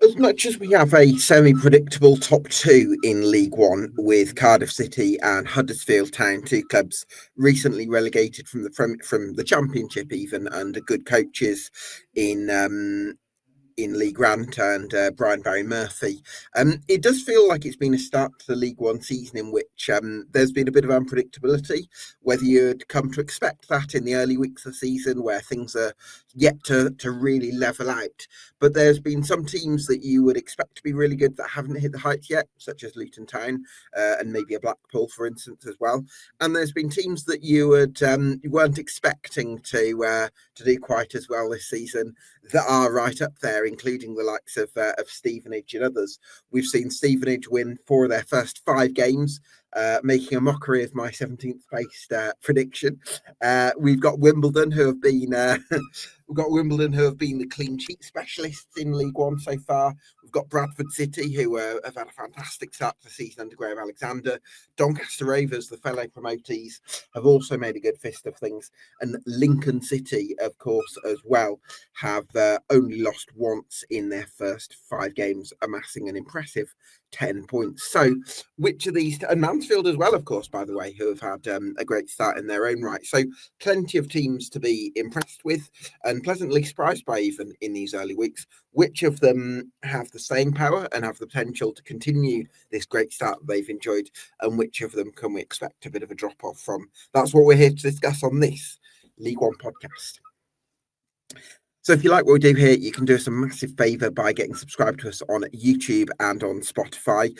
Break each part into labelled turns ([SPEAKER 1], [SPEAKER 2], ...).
[SPEAKER 1] As much as we have a semi-predictable top two in League One, with Cardiff City and Huddersfield Town, two clubs recently relegated from the Championship, even under good coaches in Lee Grant and Brian Barry Murphy. It does feel like it's been a start to the League One season in which there's been a bit of unpredictability, whether you'd come to expect that in the early weeks of the season where things are yet to really level out. But there's been some teams that you would expect to be really good that haven't hit the heights yet, such as Luton Town and maybe a Blackpool, for instance, as well. And there's been teams that you weren't expecting to do quite as well this season that are right up there, including the likes of Stevenage and others. We've seen Stevenage win 4 of their first 5 games, making a mockery of my 17th based prediction. We've got Wimbledon, who have been the clean sheet specialists in League One so far. We've got Bradford City, who have had a fantastic start to the season under Graham Alexander. Doncaster Rovers, the fellow promotees, have also made a good fist of things. And Lincoln City, of course, as well, have only lost once in their first 5 games, amassing an impressive 10 points. So which of these, and Mansfield as well, of course, by the way, who have had a great start in their own right. So plenty of teams to be impressed with and pleasantly surprised by even in these early weeks. Which of them have the staying power and have the potential to continue this great start that they've enjoyed, and which of them can we expect a bit of a drop off from? That's what we're here to discuss on this League One podcast. So if you like what we do here, you can do us a massive favour by getting subscribed to us on YouTube and on Spotify.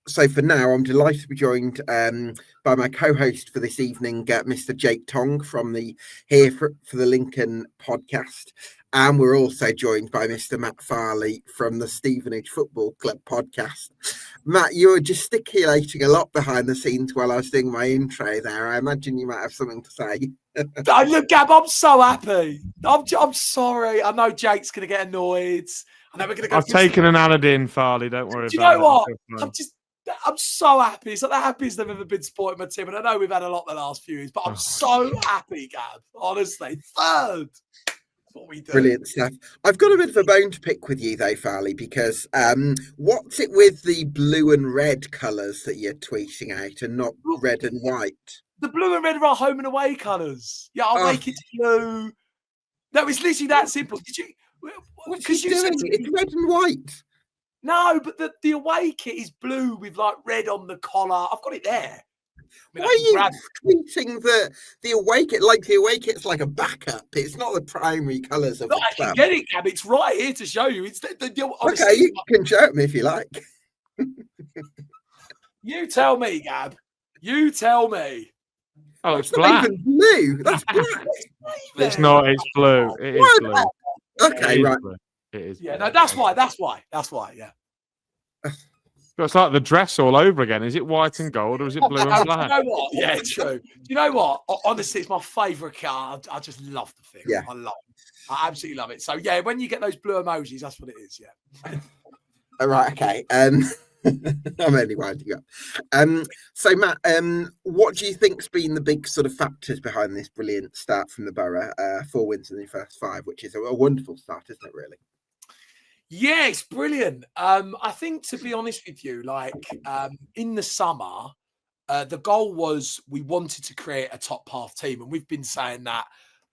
[SPEAKER 1] So for now, I'm delighted to be joined by my co-host for this evening, Mr. Jake Tong from the Here for the Lincoln podcast. And we're also joined by Mr. Matt Farley from the Stevenage Football Club podcast. Matt, you were gesticulating a lot behind the scenes while I was doing my intro there. I imagine you might have something to say.
[SPEAKER 2] Look, Gab, I'm so happy. I'm sorry. I know Jake's going to get annoyed. I know we're going to go.
[SPEAKER 3] I've taken an Anadin, Farley. Don't worry about it.
[SPEAKER 2] Do you know what? I'm so happy. It's like the happiest I've ever been supporting my team. And I know we've had a lot the last few years, but I'm so happy, Gab. Honestly, third. What we do.
[SPEAKER 1] Brilliant stuff. I've got a bit of a bone to pick with you though, Farley, because what's it with the blue and red colours that you're tweeting out and not red and white?
[SPEAKER 2] The blue and red are our home and away colours. Yeah, I'll make it blue. No, it's literally that simple. Did you?
[SPEAKER 1] Because you doing it's red and white.
[SPEAKER 2] No, but the away kit is blue with like red on the collar. I've got it there.
[SPEAKER 1] Why are you tweeting the away kit? Like the away kit's like a backup. It's not the primary colours of the club.
[SPEAKER 2] I can get it, Gab. It's right here to show you. It's honestly,
[SPEAKER 1] okay, you can show it me if you like.
[SPEAKER 2] You tell me, Gab. You tell me.
[SPEAKER 3] Oh, it's black.
[SPEAKER 1] Even blue. That's black.
[SPEAKER 3] It's not. It's blue. It is blue.
[SPEAKER 1] Okay, right.
[SPEAKER 3] It is.
[SPEAKER 2] Yeah, no, that's why. Yeah.
[SPEAKER 3] It's like the dress all over again. Is it white and gold or is it blue and black?
[SPEAKER 2] You know what? Yeah, true. Do you know what? Honestly, it's my favourite car. I just love the thing.
[SPEAKER 1] Yeah.
[SPEAKER 2] I love it. I absolutely love it. So, yeah, when you get those blue emojis, that's what it is, yeah.
[SPEAKER 1] All right, okay. I'm only winding up. So, Matt, what do you think's been the big sort of factors behind this brilliant start from the Borough? 4 wins in the first 5, which is a wonderful start, isn't it, really?
[SPEAKER 2] Yeah, it's brilliant. I think, to be honest with you, like in the summer, the goal was we wanted to create a top half team. And we've been saying that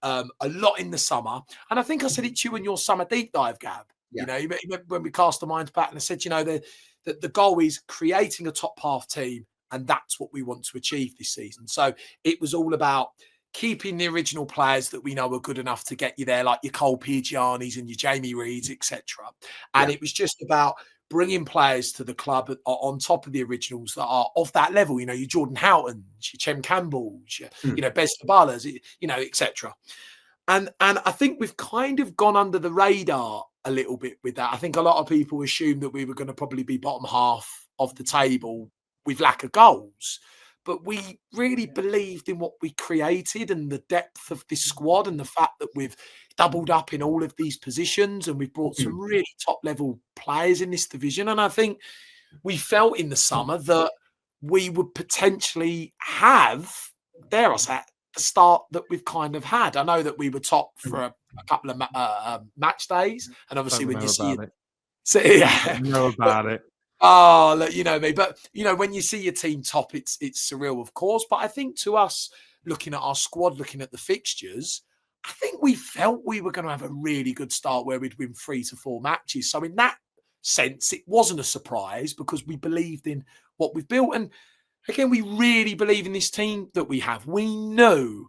[SPEAKER 2] a lot in the summer. And I think I said it to you in your summer deep dive, Gab.
[SPEAKER 1] Yeah.
[SPEAKER 2] You know, when we cast the minds back and I said, you know, the goal is creating a top half team. And that's what we want to achieve this season. So it was all about keeping the original players that we know are good enough to get you there, like your Cole Pigianis and your Jamie Reeds, etc. And it was just about bringing players to the club on top of the originals that are of that level. You know, your Jordan Houghtons, your Chem Campbells, you know, Best Ballas, you know, etc. And I think we've kind of gone under the radar a little bit with that. I think a lot of people assumed that we were going to probably be bottom half of the table with lack of goals. But we really believed in what we created and the depth of this squad and the fact that we've doubled up in all of these positions and we've brought some really top-level players in this division. And I think we felt in the summer that we would potentially have, dare I say, the start that we've kind of had. I know that we were top for a couple of match days. And obviously when you see So yeah,
[SPEAKER 3] know about it.
[SPEAKER 2] oh, look, you know me. But when you see your team top, it's surreal, of course. But I think to us, looking at our squad, looking at the fixtures, I think we felt we were going to have a really good start where we'd win 3 to 4 matches. So in that sense, it wasn't a surprise because we believed in what we've built. And again, we really believe in this team that we have. We knew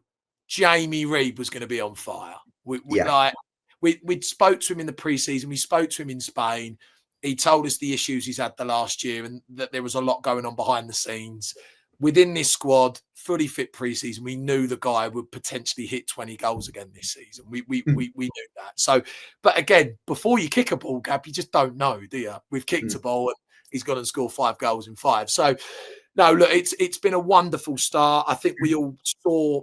[SPEAKER 2] Jamie Reid was going to be on fire. We'd spoke to him in the preseason. We spoke to him in Spain. He told us the issues he's had the last year and that there was a lot going on behind the scenes. Within this squad, fully fit preseason, we knew the guy would potentially hit 20 goals again this season. We knew that. So, but again, before you kick a ball, Gab, you just don't know, do you? We've kicked a ball and he's gone and scored 5 goals in 5. So, no, look, it's been a wonderful start. I think we all saw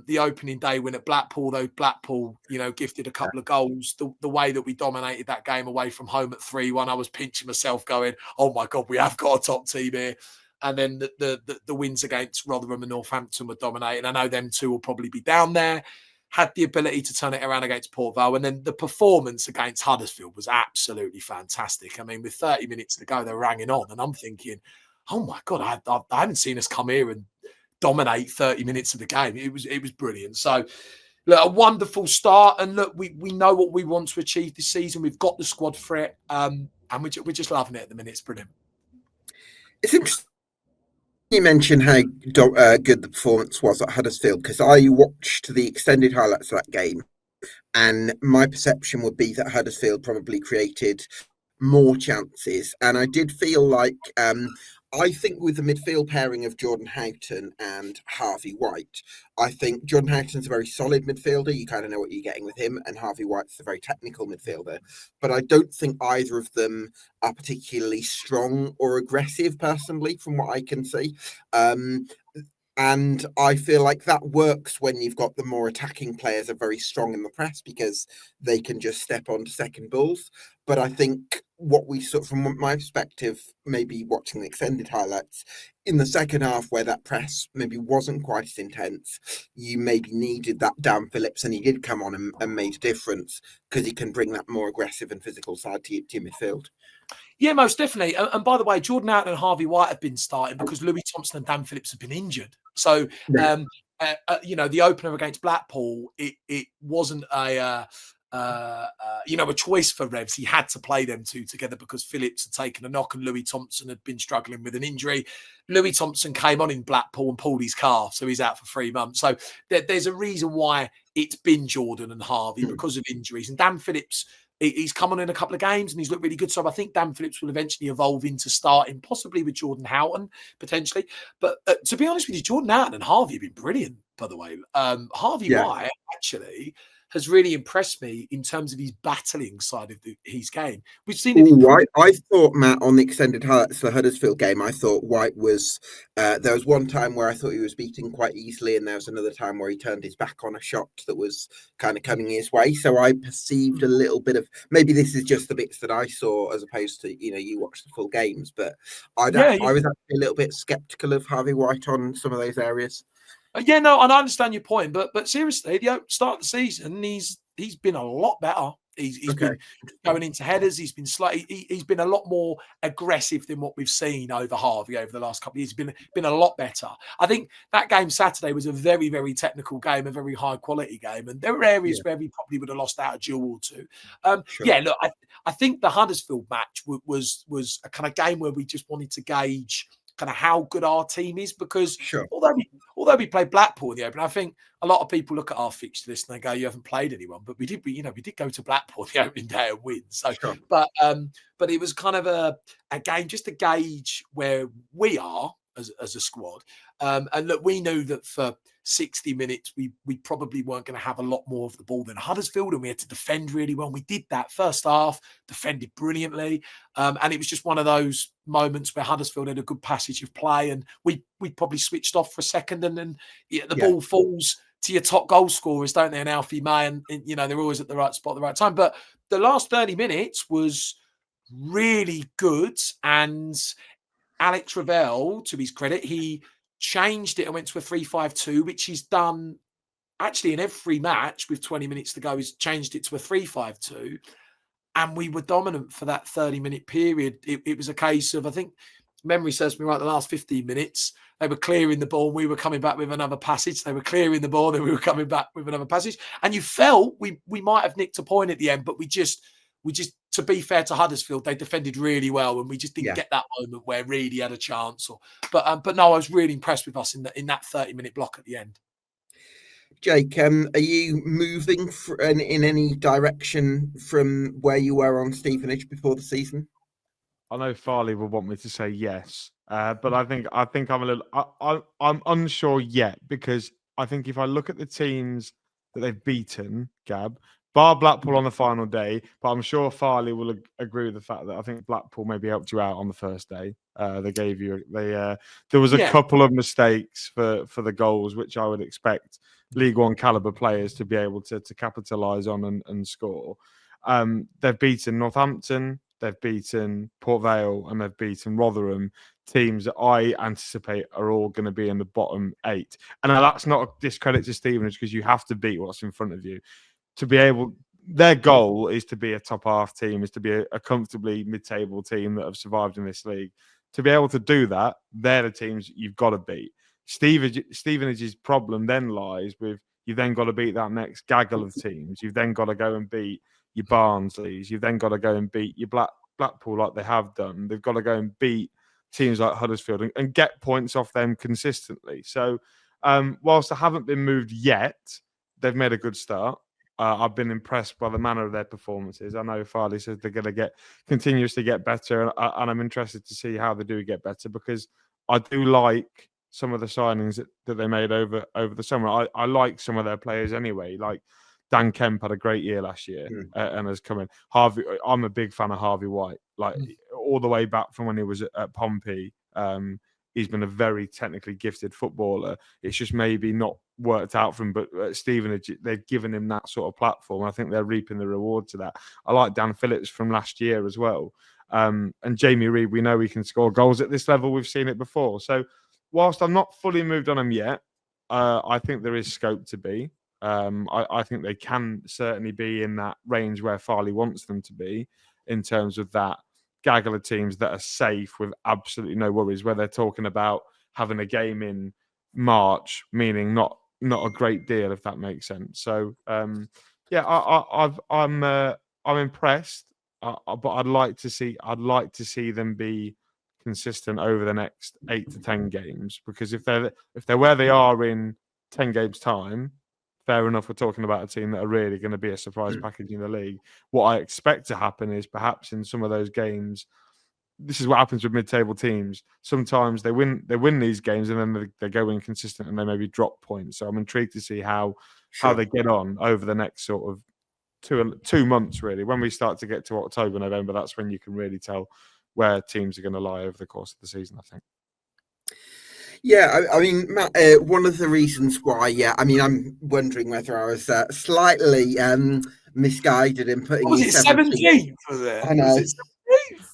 [SPEAKER 2] the opening day win at Blackpool, though Blackpool, gifted a couple of goals. The way that we dominated that game away from home at 3-1, I was pinching myself going, oh my God, we have got a top team here. And then the wins against Rotherham and Northampton were dominating. I know them two will probably be down there. Had the ability to turn it around against Port Vale. And then the performance against Huddersfield was absolutely fantastic. I mean, with 30 minutes to go, they were hanging on. And I'm thinking, oh my God, I haven't seen us come here and dominate 30 minutes of the game. It was brilliant. So, look, a wonderful start. And look, we know what we want to achieve this season. We've got the squad for it. And we're just loving it at the minute. It's brilliant.
[SPEAKER 1] It's interesting you mentioned how good the performance was at Huddersfield, because I watched the extended highlights of that game, and my perception would be that Huddersfield probably created more chances. And I did feel like, I think with the midfield pairing of Jordan Houghton and Harvey White, I think Jordan Houghton's a very solid midfielder. You kind of know what you're getting with him. And Harvey White's a very technical midfielder. But I don't think either of them are particularly strong or aggressive, personally, from what I can see. And I feel like that works when you've got the more attacking players are very strong in the press because they can just step onto second balls. But I think what we saw from my perspective, maybe watching the extended highlights, in the second half where that press maybe wasn't quite as intense, you maybe needed that Dan Phillips, and he did come on and made a difference because he can bring that more aggressive and physical side to your midfield.
[SPEAKER 2] Yeah, most definitely. And by the way, Jordan Houghton and Harvey White have been starting because Louis Thompson and Dan Phillips have been injured. So, the opener against Blackpool, it wasn't a choice for Revs. He had to play them two together because Phillips had taken a knock and Louis Thompson had been struggling with an injury. Louis Thompson came on in Blackpool and pulled his calf, so he's out for 3 months. So there's a reason why it's been Jordan and Harvey because of injuries. And Dan Phillips, he's come on in a couple of games and he's looked really good. So I think Dan Phillips will eventually evolve into starting, possibly with Jordan Houghton, potentially. But to be honest with you, Jordan Houghton and Harvey have been brilliant, by the way. Harvey White, actually, has really impressed me in terms of his battling side of his game. We've seen it.
[SPEAKER 1] I thought, Matt, on the extended highlights, the Huddersfield game, I thought White was, there was one time where I thought he was beaten quite easily, and there was another time where he turned his back on a shot that was kind of coming his way. So I perceived a little bit of, maybe this is just the bits that I saw as opposed to, you watch the full games, but I was actually a little bit sceptical of Harvey White on some of those areas.
[SPEAKER 2] Yeah, no, and I understand your point, but seriously, the start of the season, he's been a lot better. He's been going into headers. He's been he's been a lot more aggressive than what we've seen over Harvey over the last couple of years. He's been a lot better. I think that game Saturday was a very, very technical game, a very high quality game, and there were areas where we probably would have lost out a duel or two. Yeah, look, I think the Huddersfield match was a kind of game where we just wanted to gauge kind of how good our team is, because although we played Blackpool in the open, I think a lot of people look at our fixture list and they go, "You haven't played anyone," but we did go to Blackpool the opening day and win. So, but it was kind of a game just to gauge where we are as a squad. And look, we knew that for 60 minutes we probably weren't going to have a lot more of the ball than Huddersfield, and we had to defend really well. We did that first half, defended brilliantly, and it was just one of those moments where Huddersfield had a good passage of play, and we probably switched off for a second, and then the ball falls to your top goal scorers, don't they? And Alfie May, and they're always at the right spot at the right time. But the last 30 minutes was really good, and Alex Ravel, to his credit, he changed it and went to a 3-5-2, which he's done actually in every match with 20 minutes to go. He's changed it to a 3-5-2. and we were dominant for that 30-minute period. It was a case of, I think, memory serves me right, the last 15 minutes, they were clearing the ball. We were coming back with another passage. They were clearing the ball. Then we were coming back with another passage. And you felt we might have nicked a point at the end, but we just, to be fair to Huddersfield, they defended really well, and we just didn't get that moment where Reedy had a chance. But no, I was really impressed with us in that 30-minute block at the end.
[SPEAKER 1] Jake, are you moving in any direction from where you were on Stevenage before the season?
[SPEAKER 3] I know Farley will want me to say yes, but I think I'm a little. I'm unsure yet, because I think if I look at the teams that they've beaten, Gab, bar Blackpool on the final day, but I'm sure Farley will agree with the fact that I think Blackpool maybe helped you out on the first day. There was a couple of mistakes for the goals, which I would expect League One caliber players to be able to capitalise on and score. They've beaten Northampton, they've beaten Port Vale, and they've beaten Rotherham, teams that I anticipate are all going to be in the bottom 8. And now that's not a discredit to Stevenage, because you have to beat what's in front of you. To be able, their goal is to be a top half team, is to be a comfortably mid-table team that have survived in this league. To be able to do that, they're the teams you've got to beat. Stevenage's problem then lies with, you've then got to beat that next gaggle of teams. You've then got to go and beat your Barnsleys. You've then got to go and beat your Blackpool like they have done. They've got to go and beat teams like Huddersfield and get points off them consistently. So whilst they haven't been moved yet, they've made a good start. I've been impressed by the manner of their performances. I know Farley says they're going to continuously get better, and I'm interested to see how they do get better, because I do like some of the signings that they made over the summer. I like some of their players anyway. Like Dan Kemp had a great year last year and has come in. Harvey, I'm a big fan of Harvey White. Like all the way back from when he was at Pompey, he's been a very technically gifted footballer. It's just maybe not worked out for him, but at Stevenage, they've given him that sort of platform. I think they're reaping the rewards of that. I like Dan Phillips from last year as well. And Jamie Reid, we know he can score goals at this level. We've seen it before. So whilst I'm not fully moved on him yet, I think there is scope to be. I think they can certainly be in that range where Farley wants them to be, in terms of that gaggle of teams that are safe with absolutely no worries, where they're talking about having a game in March, meaning not a great deal, if that makes sense. So I'm impressed, but I'd like to see them be consistent over the next 8 to 10 games, because if they're where they are in 10 games time, fair enough, we're talking about a team that are really going to be a surprise package in the league. What I expect to happen is perhaps in some of those games, this is what happens with mid-table teams. Sometimes they win these games and then they go inconsistent and they maybe drop points. So I'm intrigued to see how they get on over the next sort of 2 months, really. When we start to get to October, November, that's when you can really tell where teams are going to lie over the course of the season, I think.
[SPEAKER 1] Yeah, I mean, Matt, one of the reasons why, I'm wondering whether I was slightly misguided in putting
[SPEAKER 2] Was it 17th? Was it?
[SPEAKER 1] I know.
[SPEAKER 2] Was it 17th?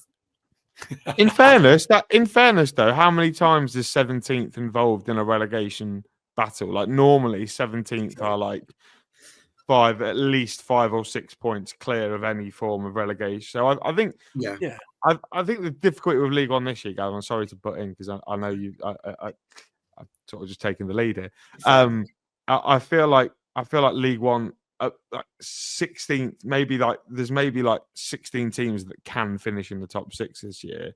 [SPEAKER 3] In fairness, though, how many times is 17th involved in a relegation battle? Like normally, 17th are like at least 5 or 6 points clear of any form of relegation. So I think, I think the difficulty with League One this year, Gavin, I'm sorry to butt in because I know you, I've sort of just taken the lead here. I feel like League One, like 16th, there's maybe 16 teams that can finish in the top 6 this year,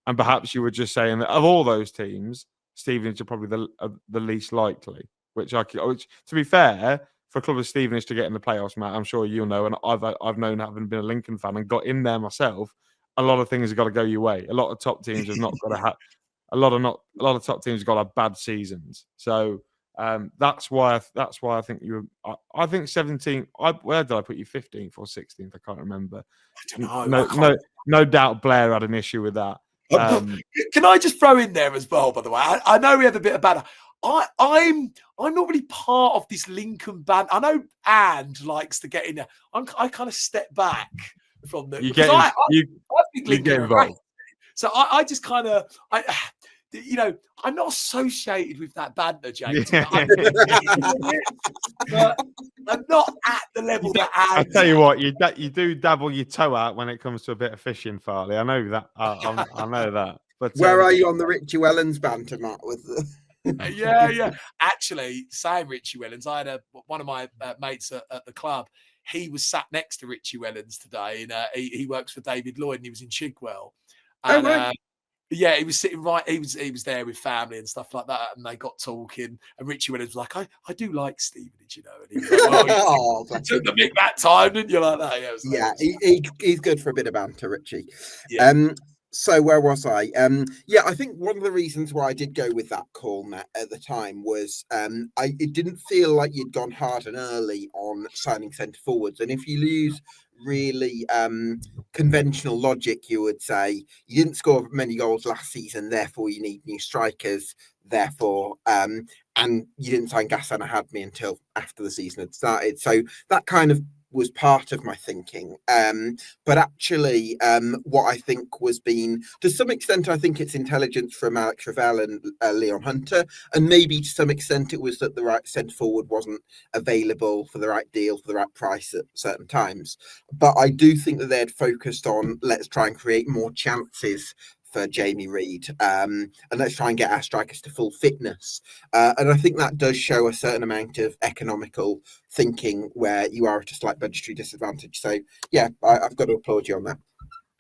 [SPEAKER 3] and perhaps you were just saying that of all those teams, Stevenage are probably the least likely. Which to be fair, for a club of Stevenage to get in the playoffs, Matt, I'm sure you'll know, and I've known, having been a Lincoln fan and got in there myself, a lot of things have got to go your way. A lot of top teams have not got to have a lot of top teams have got to have bad seasons. So that's why I think I think 17th. Where did I put you? 15th or 16th? I can't remember.
[SPEAKER 2] I don't know.
[SPEAKER 3] No doubt Blair had an issue with that.
[SPEAKER 2] Can I just throw in there as well? By the way, I know we have a bit of banter. I'm not really part of this Lincoln band. I know And likes to get in there. I kind of step back from the. I think Lincoln are great. So I just kind of you know, I'm not associated with that banter, James.
[SPEAKER 3] Yeah.
[SPEAKER 2] But I'm not at the level that
[SPEAKER 3] I
[SPEAKER 2] Anne's
[SPEAKER 3] tell you
[SPEAKER 2] at.
[SPEAKER 3] what, you do dabble your toe out when it comes to a bit of fishing, Farley. I know that. I know that. But
[SPEAKER 1] Where are you on the Richie Wellens banter, Matt? With the...
[SPEAKER 2] Yeah. Actually, saying Richie Wellens, I had one of my mates at the club. He was sat next to Richie Wellens today, and he works for David Lloyd, and he was in Chigwell. And,
[SPEAKER 1] right.
[SPEAKER 2] yeah, he was sitting right. He was there with family and stuff like that, and they got talking. And Richie Wellens was like, "I do like Stevenage, you know." And he was like, "Well, you took the mick that time, didn't you?" Like that.
[SPEAKER 1] Yeah, he's good for a bit of banter, Richie.
[SPEAKER 2] Yeah.
[SPEAKER 1] So where was I? Yeah, I think one of the reasons why I did go with that call, Matt, at the time was it didn't feel like you'd gone hard and early on signing centre forwards. And if you lose really conventional logic, you would say you didn't score many goals last season, therefore you need new strikers, therefore and you didn't sign Ghassan Ahadmi until after the season had started. So that kind of was part of my thinking. But actually, what I think was being, to some extent, I think it's intelligence from Alex Ravel and Leon Hunter. And maybe to some extent it was that the right centre forward wasn't available for the right deal, for the right price at certain times. But I do think that they had focused on, let's try and create more chances for Jamie Reid, and let's try and get our strikers to full fitness. And I think that does show a certain amount of economical thinking where you are at a slight budgetary disadvantage. So yeah, I've got to applaud you on that.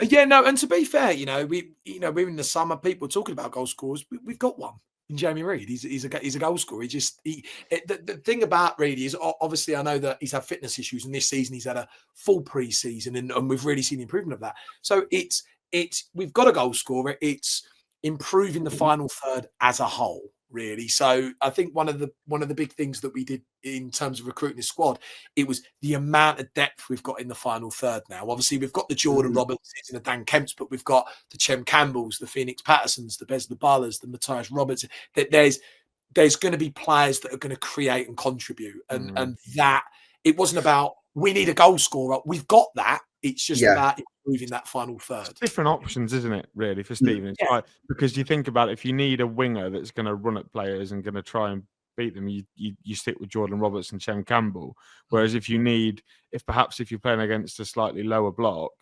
[SPEAKER 2] Yeah, no, and to be fair, we're in the summer. People talking about goal scorers. We've got one in Jamie Reid. He's a goal scorer. The thing about Reid is obviously I know that he's had fitness issues, and this season he's had a full pre-season, and we've really seen the improvement of that. So we've got a goal scorer. It's improving the final third as a whole, really. So I think one of the big things that we did in terms of recruiting the squad, it was the amount of depth we've got in the final third now. Obviously, we've got the Jordan Robertsons and the Dan Kemps, but we've got the Chem Campbells, the Phoenix Pattersons, the Bez Ballas, the Matthias Roberts. That there's going to be players that are going to create and contribute, and that it wasn't about we need a goal scorer. We've got that. It's just about improving that final third.
[SPEAKER 3] It's different options, isn't it, really, for Stevenage? Yeah. Right? Because you think about it, if you need a winger that's going to run at players and going to try and beat them, you stick with Jordan Roberts and Chem Campbell. Whereas if you're playing against a slightly lower block,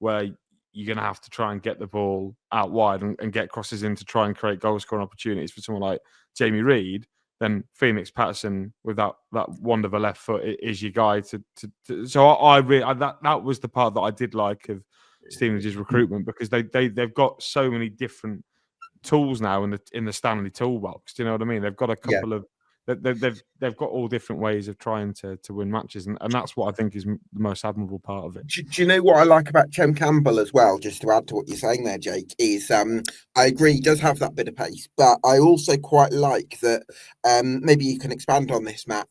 [SPEAKER 3] where you're going to have to try and get the ball out wide and get crosses in to try and create goal scoring opportunities for someone like Jamie Reid, then Phoenix Patterson with that wand of a left foot is your guy to so that was the part that I did like of Stevenage's recruitment, because they've got so many different tools now in the Stanley toolbox. Do you know what I mean? They've got a couple of they've got all different ways of trying to win matches, and that's what I think is the most admirable part of it.
[SPEAKER 1] Do you know what I like about Chem Campbell as well, just to add to what you're saying there, Jake, is I agree he does have that bit of pace, but I also quite like that, maybe you can expand on this, Matt,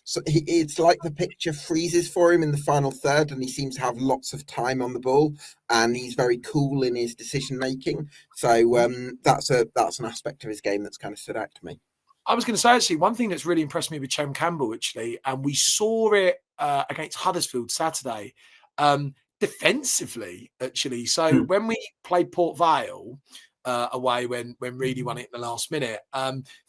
[SPEAKER 1] so it's like the picture freezes for him in the final third, and he seems to have lots of time on the ball, and he's very cool in his decision making. So that's an aspect of his game that's kind of stood out to me.
[SPEAKER 2] I was going to say, actually, one thing that's really impressed me with Chem Campbell, actually, and we saw it against Huddersfield Saturday, defensively, actually. So when we played Port Vale away, when Reedy won it in the last minute,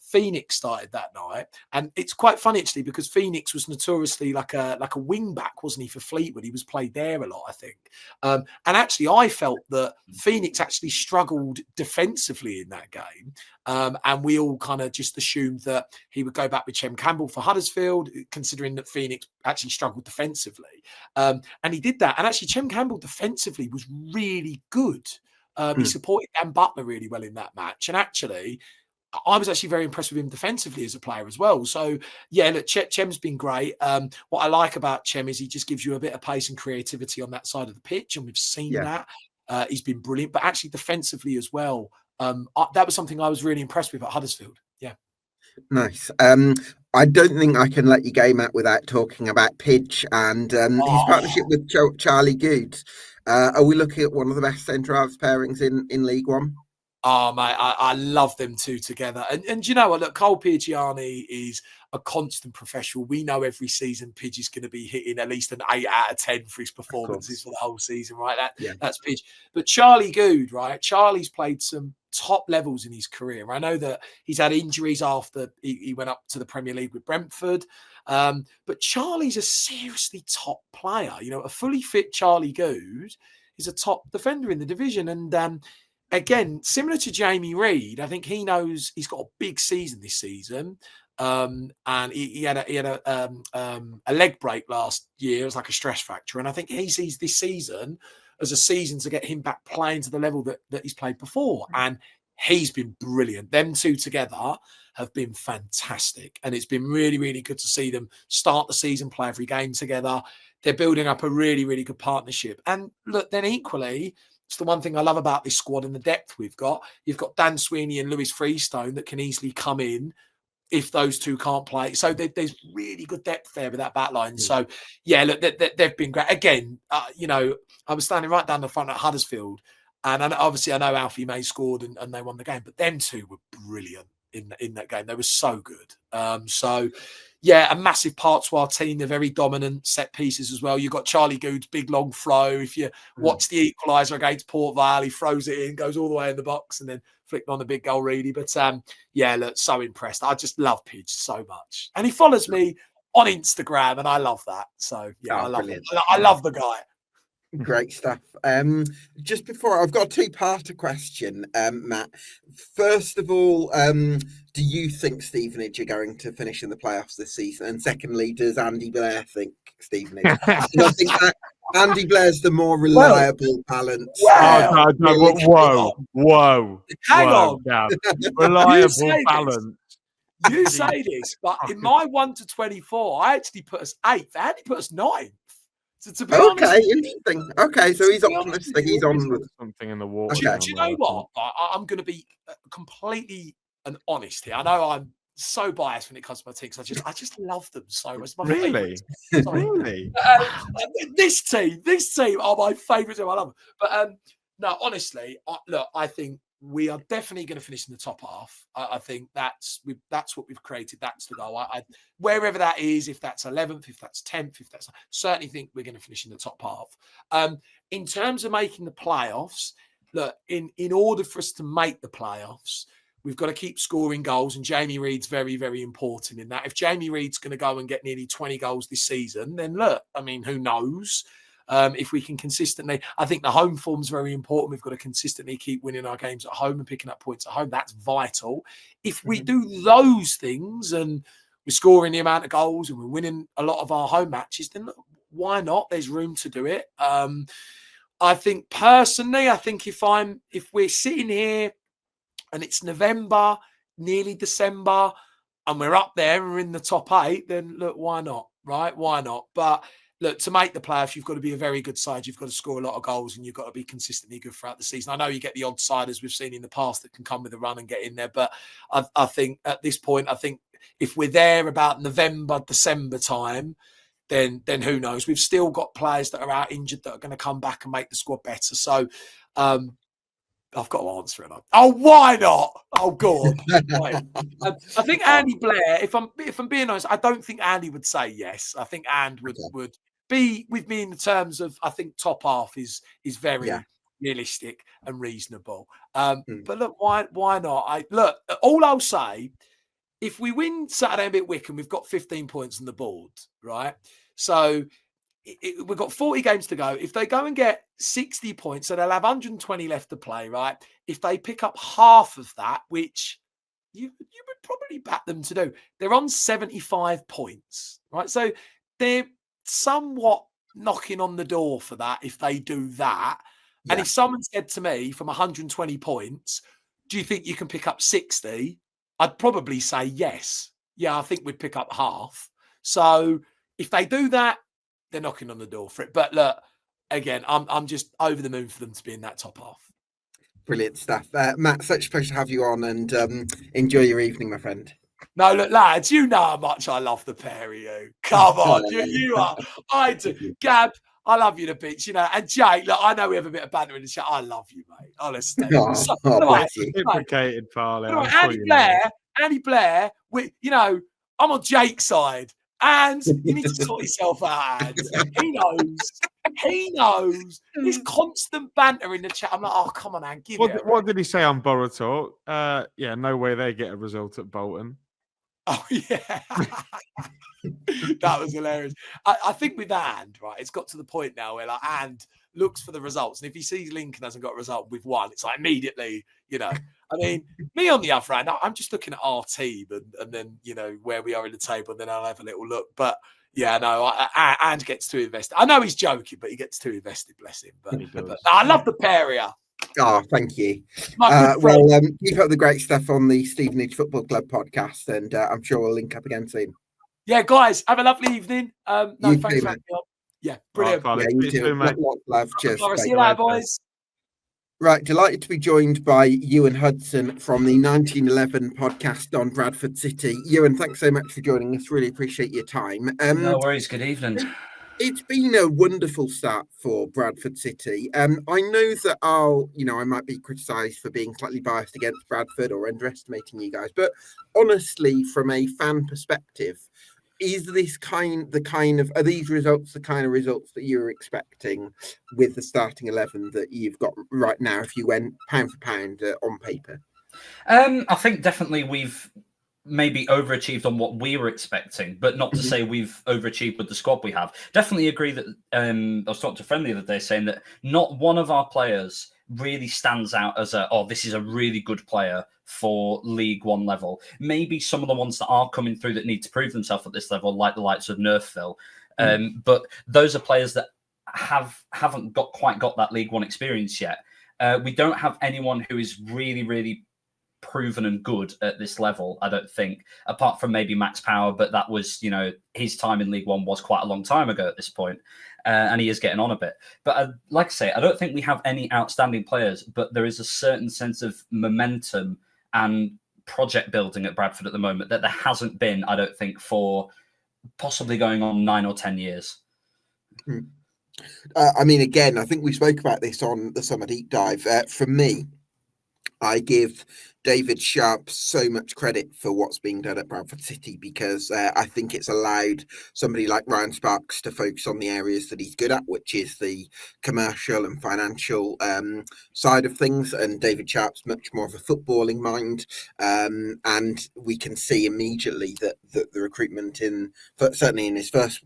[SPEAKER 2] Phoenix started that night, and it's quite funny actually, because Phoenix was notoriously like a wing back, wasn't he, for Fleetwood? He was played there a lot, I think. And actually, I felt that Phoenix actually struggled defensively in that game, and we all kind of just assumed that he would go back with Chem Campbell for Huddersfield, considering that Phoenix actually struggled defensively, and he did that. And actually, Chem Campbell defensively was really good. He supported Dan Butler really well in that match, and actually, I was actually very impressed with him defensively as a player as well. So, yeah, look, Chem's been great. What I like about Chem is he just gives you a bit of pace and creativity on that side of the pitch, and we've seen that. He's been brilliant, but actually defensively as well. That was something I was really impressed with at Huddersfield. Yeah.
[SPEAKER 1] Nice. I don't think I can let you go, Matt, without talking about Pidge and his partnership with Charlie Good. Are we looking at one of the best centre-halves pairings in League One?
[SPEAKER 2] Oh, mate, I love them two together. And you know what? Look, Cole Piagiani is a constant professional. We know every season Pidge is going to be hitting at least an 8 out of 10 for his performances for the whole season, right? That's Pidge. But Charlie Good, right? Charlie's played some top levels in his career. I know that he's had injuries after he went up to the Premier League with Brentford. But Charlie's a seriously top player. You know, a fully fit Charlie Good is a top defender in the division. And again, similar to Jamie Reid, I think he knows he's got a big season this season. And he had a leg break last year. It was like a stress fracture. And I think he sees this season as a season to get him back playing to the level that he's played before. And he's been brilliant. Them two together have been fantastic. And it's been really, really good to see them start the season, play every game together. They're building up a really, really good partnership. And look, then equally, it's the one thing I love about this squad and the depth we've got. You've got Dan Sweeney and Lewis Freestone that can easily come in if those two can't play. So there's really good depth there with that back line. So, yeah, look, they've been great. Again, you know, I was standing right down the front at Huddersfield, and obviously I know Alfie May scored and they won the game, but them two were brilliant in that game. They were so good. So, yeah, a massive part to our team. They're very dominant set pieces as well. You've got Charlie Good's big long throw. If you watch the equaliser against Port Vale, he throws it in, goes all the way in the box, and then flicked on the big goal, really. But yeah, look, so impressed. I just love Pidge so much. And he follows me on Instagram, and I love that. So, yeah, I love it. I love the guy.
[SPEAKER 1] Great stuff. Just before, I've got a two-parter question, Matt. First of all, do you think Stevenage are going to finish in the playoffs this season? And secondly, does Andy Blair think Stevenage? I think that Andy Blair's the more reliable, balanced.
[SPEAKER 3] Whoa.
[SPEAKER 2] Hang on.
[SPEAKER 3] Yeah. Reliable, balanced.
[SPEAKER 2] You say this, but in my 1 to 24, I actually put us 8th. Andy put us 9th. To be honest,
[SPEAKER 1] interesting. Okay, so he's optimistic. He's on with
[SPEAKER 3] something in the water.
[SPEAKER 2] Do you know what? I'm going to be completely honest here. I know I'm so biased when it comes to my team because I just love them so much.
[SPEAKER 3] Really? Really?
[SPEAKER 2] This team are my favourite team. I love them. But no, honestly, look, I think we are definitely going to finish in the top half. I think that's what we've created. That's the goal. Wherever that is, if that's 11th, if that's 10th, I certainly think we're going to finish in the top half. In terms of making the playoffs, look, in order for us to make the playoffs, we've got to keep scoring goals, and Jamie Reid's very, very important in that. If Jamie Reid's going to go and get nearly 20 goals this season, then look, I mean, who knows? If we can consistently, I think the home form's very important. We've got to consistently keep winning our games at home and picking up points at home. That's vital. If we do those things and we're scoring the amount of goals and we're winning a lot of our home matches, then look, why not? There's room to do it. I think personally, if we're sitting here and it's November, nearly December, and we're up there and we're in the top 8, then look, why not? Right? Why not? But look, to make the playoffs, you've got to be a very good side. You've got to score a lot of goals and you've got to be consistently good throughout the season. I know you get the odd siders we've seen in the past that can come with a run and get in there. But I think at this point, if we're there about November, December time, then who knows? We've still got players that are out injured that are going to come back and make the squad better. So I've got to answer it. Oh, why not? Oh, God. I think Andy Blair, if I'm being honest, I don't think Andy would say yes. I think Andy would be with me in the terms of, I think top half is very realistic and reasonable. But look, why not? Look, all I'll say, if we win Saturday and beat Wycombe, we've got 15 points on the board, right? So we've got 40 games to go. If they go and get 60 points, so they'll have 120 left to play, right? If they pick up half of that, which you would probably back them to do, they're on 75 points, right? So they're somewhat knocking on the door for that if they do that. Yeah. And if someone said to me from 120 points, do you think you can pick up 60? I'd probably say yes. Yeah, I think we'd pick up half. So if they do that, they're knocking on the door for it. But look, again, I'm just over the moon for them to be in that top half.
[SPEAKER 1] Brilliant stuff. Matt, such a pleasure to have you on, and enjoy your evening, my friend.
[SPEAKER 2] No, look, lads, you know how much I love the pair of you. Come on, you are. I do. Gab, I love you to bits, And Jake, look, I know we have a bit of banter in the chat. I love you, mate. Honestly.
[SPEAKER 1] Bless you.
[SPEAKER 3] Reciprocated, Farley.
[SPEAKER 2] Andy Blair, I'm on Jake's side. And you need to sort yourself out. He knows. This constant banter in the chat. I'm like, oh, come on, Anne,
[SPEAKER 3] what did he say on Borough Talk? No way they get a result at Bolton.
[SPEAKER 2] Oh, yeah. That was hilarious. I think with And, right, it's got to the point now where And looks for the results. And if he sees Lincoln hasn't got a result with one, it's like immediately, I mean, me on the other hand, I'm just looking at our team and then, where we are in the table, and then I'll have a little look. But yeah, no, And gets too invested. I know he's joking, but he gets too invested, bless him. But I love the pair here.
[SPEAKER 1] Oh, thank you. Keep up the great stuff on the Stevenage Football Club podcast, and I'm sure we'll link up again soon.
[SPEAKER 2] Yeah, guys, have a lovely evening. Thanks for having me on. Yeah, brilliant.
[SPEAKER 1] You too, mate. Love. Cheers.
[SPEAKER 2] See you later, boys.
[SPEAKER 1] Right, delighted to be joined by Ewan Hudson from the 1911 podcast on Bradford City. Ewan, thanks so much for joining us. Really appreciate your time.
[SPEAKER 4] No worries. Good evening.
[SPEAKER 1] It's been a wonderful start for Bradford City. I know that I might be criticised for being slightly biased against Bradford or underestimating you guys, but honestly, from a fan perspective, is this are these results the kind of results that you were expecting with the starting 11 that you've got right now if you went pound for pound on paper?
[SPEAKER 4] I think definitely we've maybe overachieved on what we were expecting, but not to say we've overachieved with the squad we have. Definitely agree that I was talking to a friend the other day saying that not one of our players really stands out as this is a really good player for League One level. Maybe some of the ones that are coming through that need to prove themselves at this level, like the likes of Nerfville. But those are players that haven't quite got that League One experience yet. We don't have anyone who is really, really proven and good at this level, I don't think, apart from maybe Max Power, but that was, his time in League One was quite a long time ago at this point, and he is getting on a bit. But like I say, I don't think we have any outstanding players, but there is a certain sense of momentum and project building at Bradford at the moment that there hasn't been, I don't think, for possibly going on 9 or 10 years.
[SPEAKER 1] Again, I think we spoke about this on the Summer Deep Dive. For me, I give David Sharp so much credit for what's being done at Bradford City because I think it's allowed somebody like Ryan Sparks to focus on the areas that he's good at, which is the commercial and financial side of things. And David Sharp's much more of a footballing mind. And we can see immediately that the recruitment certainly in his first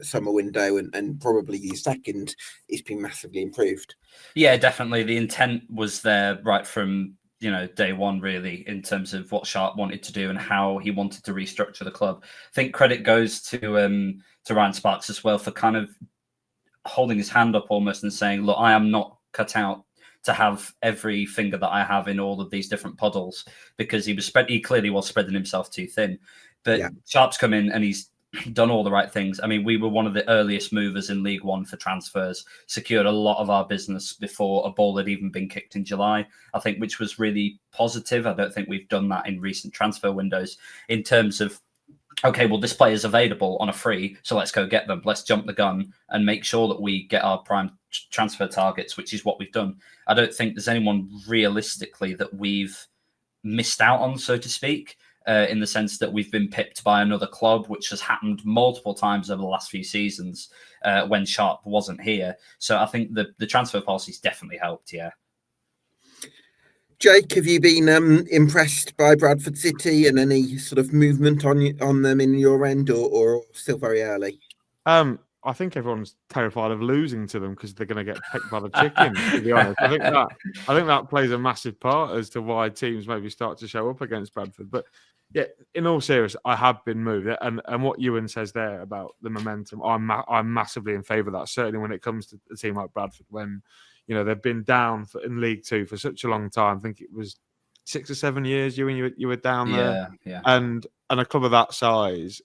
[SPEAKER 1] summer window and probably the second, it's been massively improved.
[SPEAKER 4] Yeah, definitely. The intent was there right from day one, really, in terms of what Sharp wanted to do and how he wanted to restructure the club. I think credit goes to Ryan Sparks as well for kind of holding his hand up almost and saying, look, I am not cut out to have every finger that I have in all of these different puddles, because he clearly was spreading himself too thin. But Sharp's come in and he's done all the right things. I mean, we were one of the earliest movers in League One for transfers, secured a lot of our business before a ball had even been kicked in July, I think, which was really positive. I don't think we've done that in recent transfer windows in terms of, okay, well, this player is available on a free, so let's go get them. Let's jump the gun and make sure that we get our prime transfer targets, which is what we've done. I don't think there's anyone realistically that we've missed out on, so to speak. In the sense that we've been pipped by another club, which has happened multiple times over the last few seasons when Sharp wasn't here. So I think the transfer policy's definitely helped, yeah.
[SPEAKER 1] Jake, have you been impressed by Bradford City and any sort of movement on them in your end, or still very early?
[SPEAKER 3] I think everyone's terrified of losing to them because they're going to get picked by the chicken, to be honest. I think that plays a massive part as to why teams maybe start to show up against Bradford. But yeah, in all seriousness, I have been moved. And what Ewan says there about the momentum, I'm massively in favour of that, certainly when it comes to a team like Bradford, when they've been down in League Two for such a long time. I think it was 6 or 7 years, you were down there.
[SPEAKER 4] Yeah.
[SPEAKER 3] And a club of that size,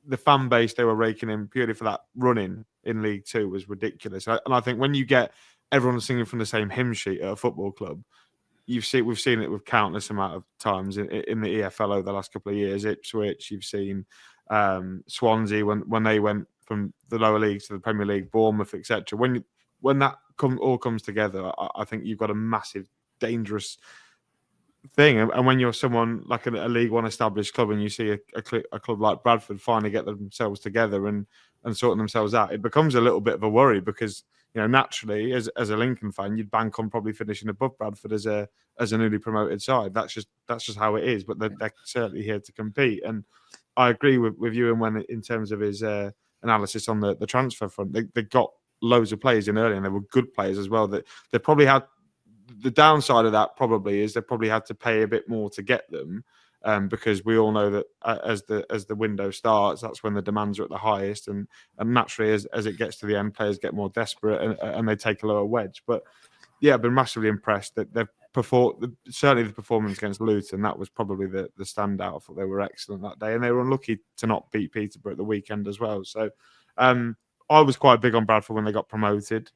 [SPEAKER 3] the fan base they were raking in purely for that running in League Two was ridiculous. And I think when you get everyone singing from the same hymn sheet at a football club, we've seen it with countless amount of times in the EFL over the last couple of years. Ipswich, you've seen Swansea when they went from the lower leagues to the Premier League, Bournemouth, etc. When that all comes together, I think you've got a massive, dangerous thing. And when you're someone like a League One established club, and you see a club like Bradford finally get themselves together and sorting themselves out, it becomes a little bit of a worry, because naturally, as a Lincoln fan, you'd bank on probably finishing above Bradford as a newly promoted side. That's just how it is. But they're certainly here to compete. And I agree with you, and when in terms of his analysis on the transfer front, they got loads of players in early, and they were good players as well. That they probably had. The downside of that probably is they probably had to pay a bit more to get them, because we all know that as the window starts, that's when the demands are at the highest, and naturally as it gets to the end, players get more desperate and they take a lower wedge. But yeah, I've been massively impressed that they've performed. Certainly the performance against Luton, that was probably the standout. I thought they were excellent that day, and they were unlucky to not beat Peterborough at the weekend as well. So I was quite big on Bradford when they got promoted.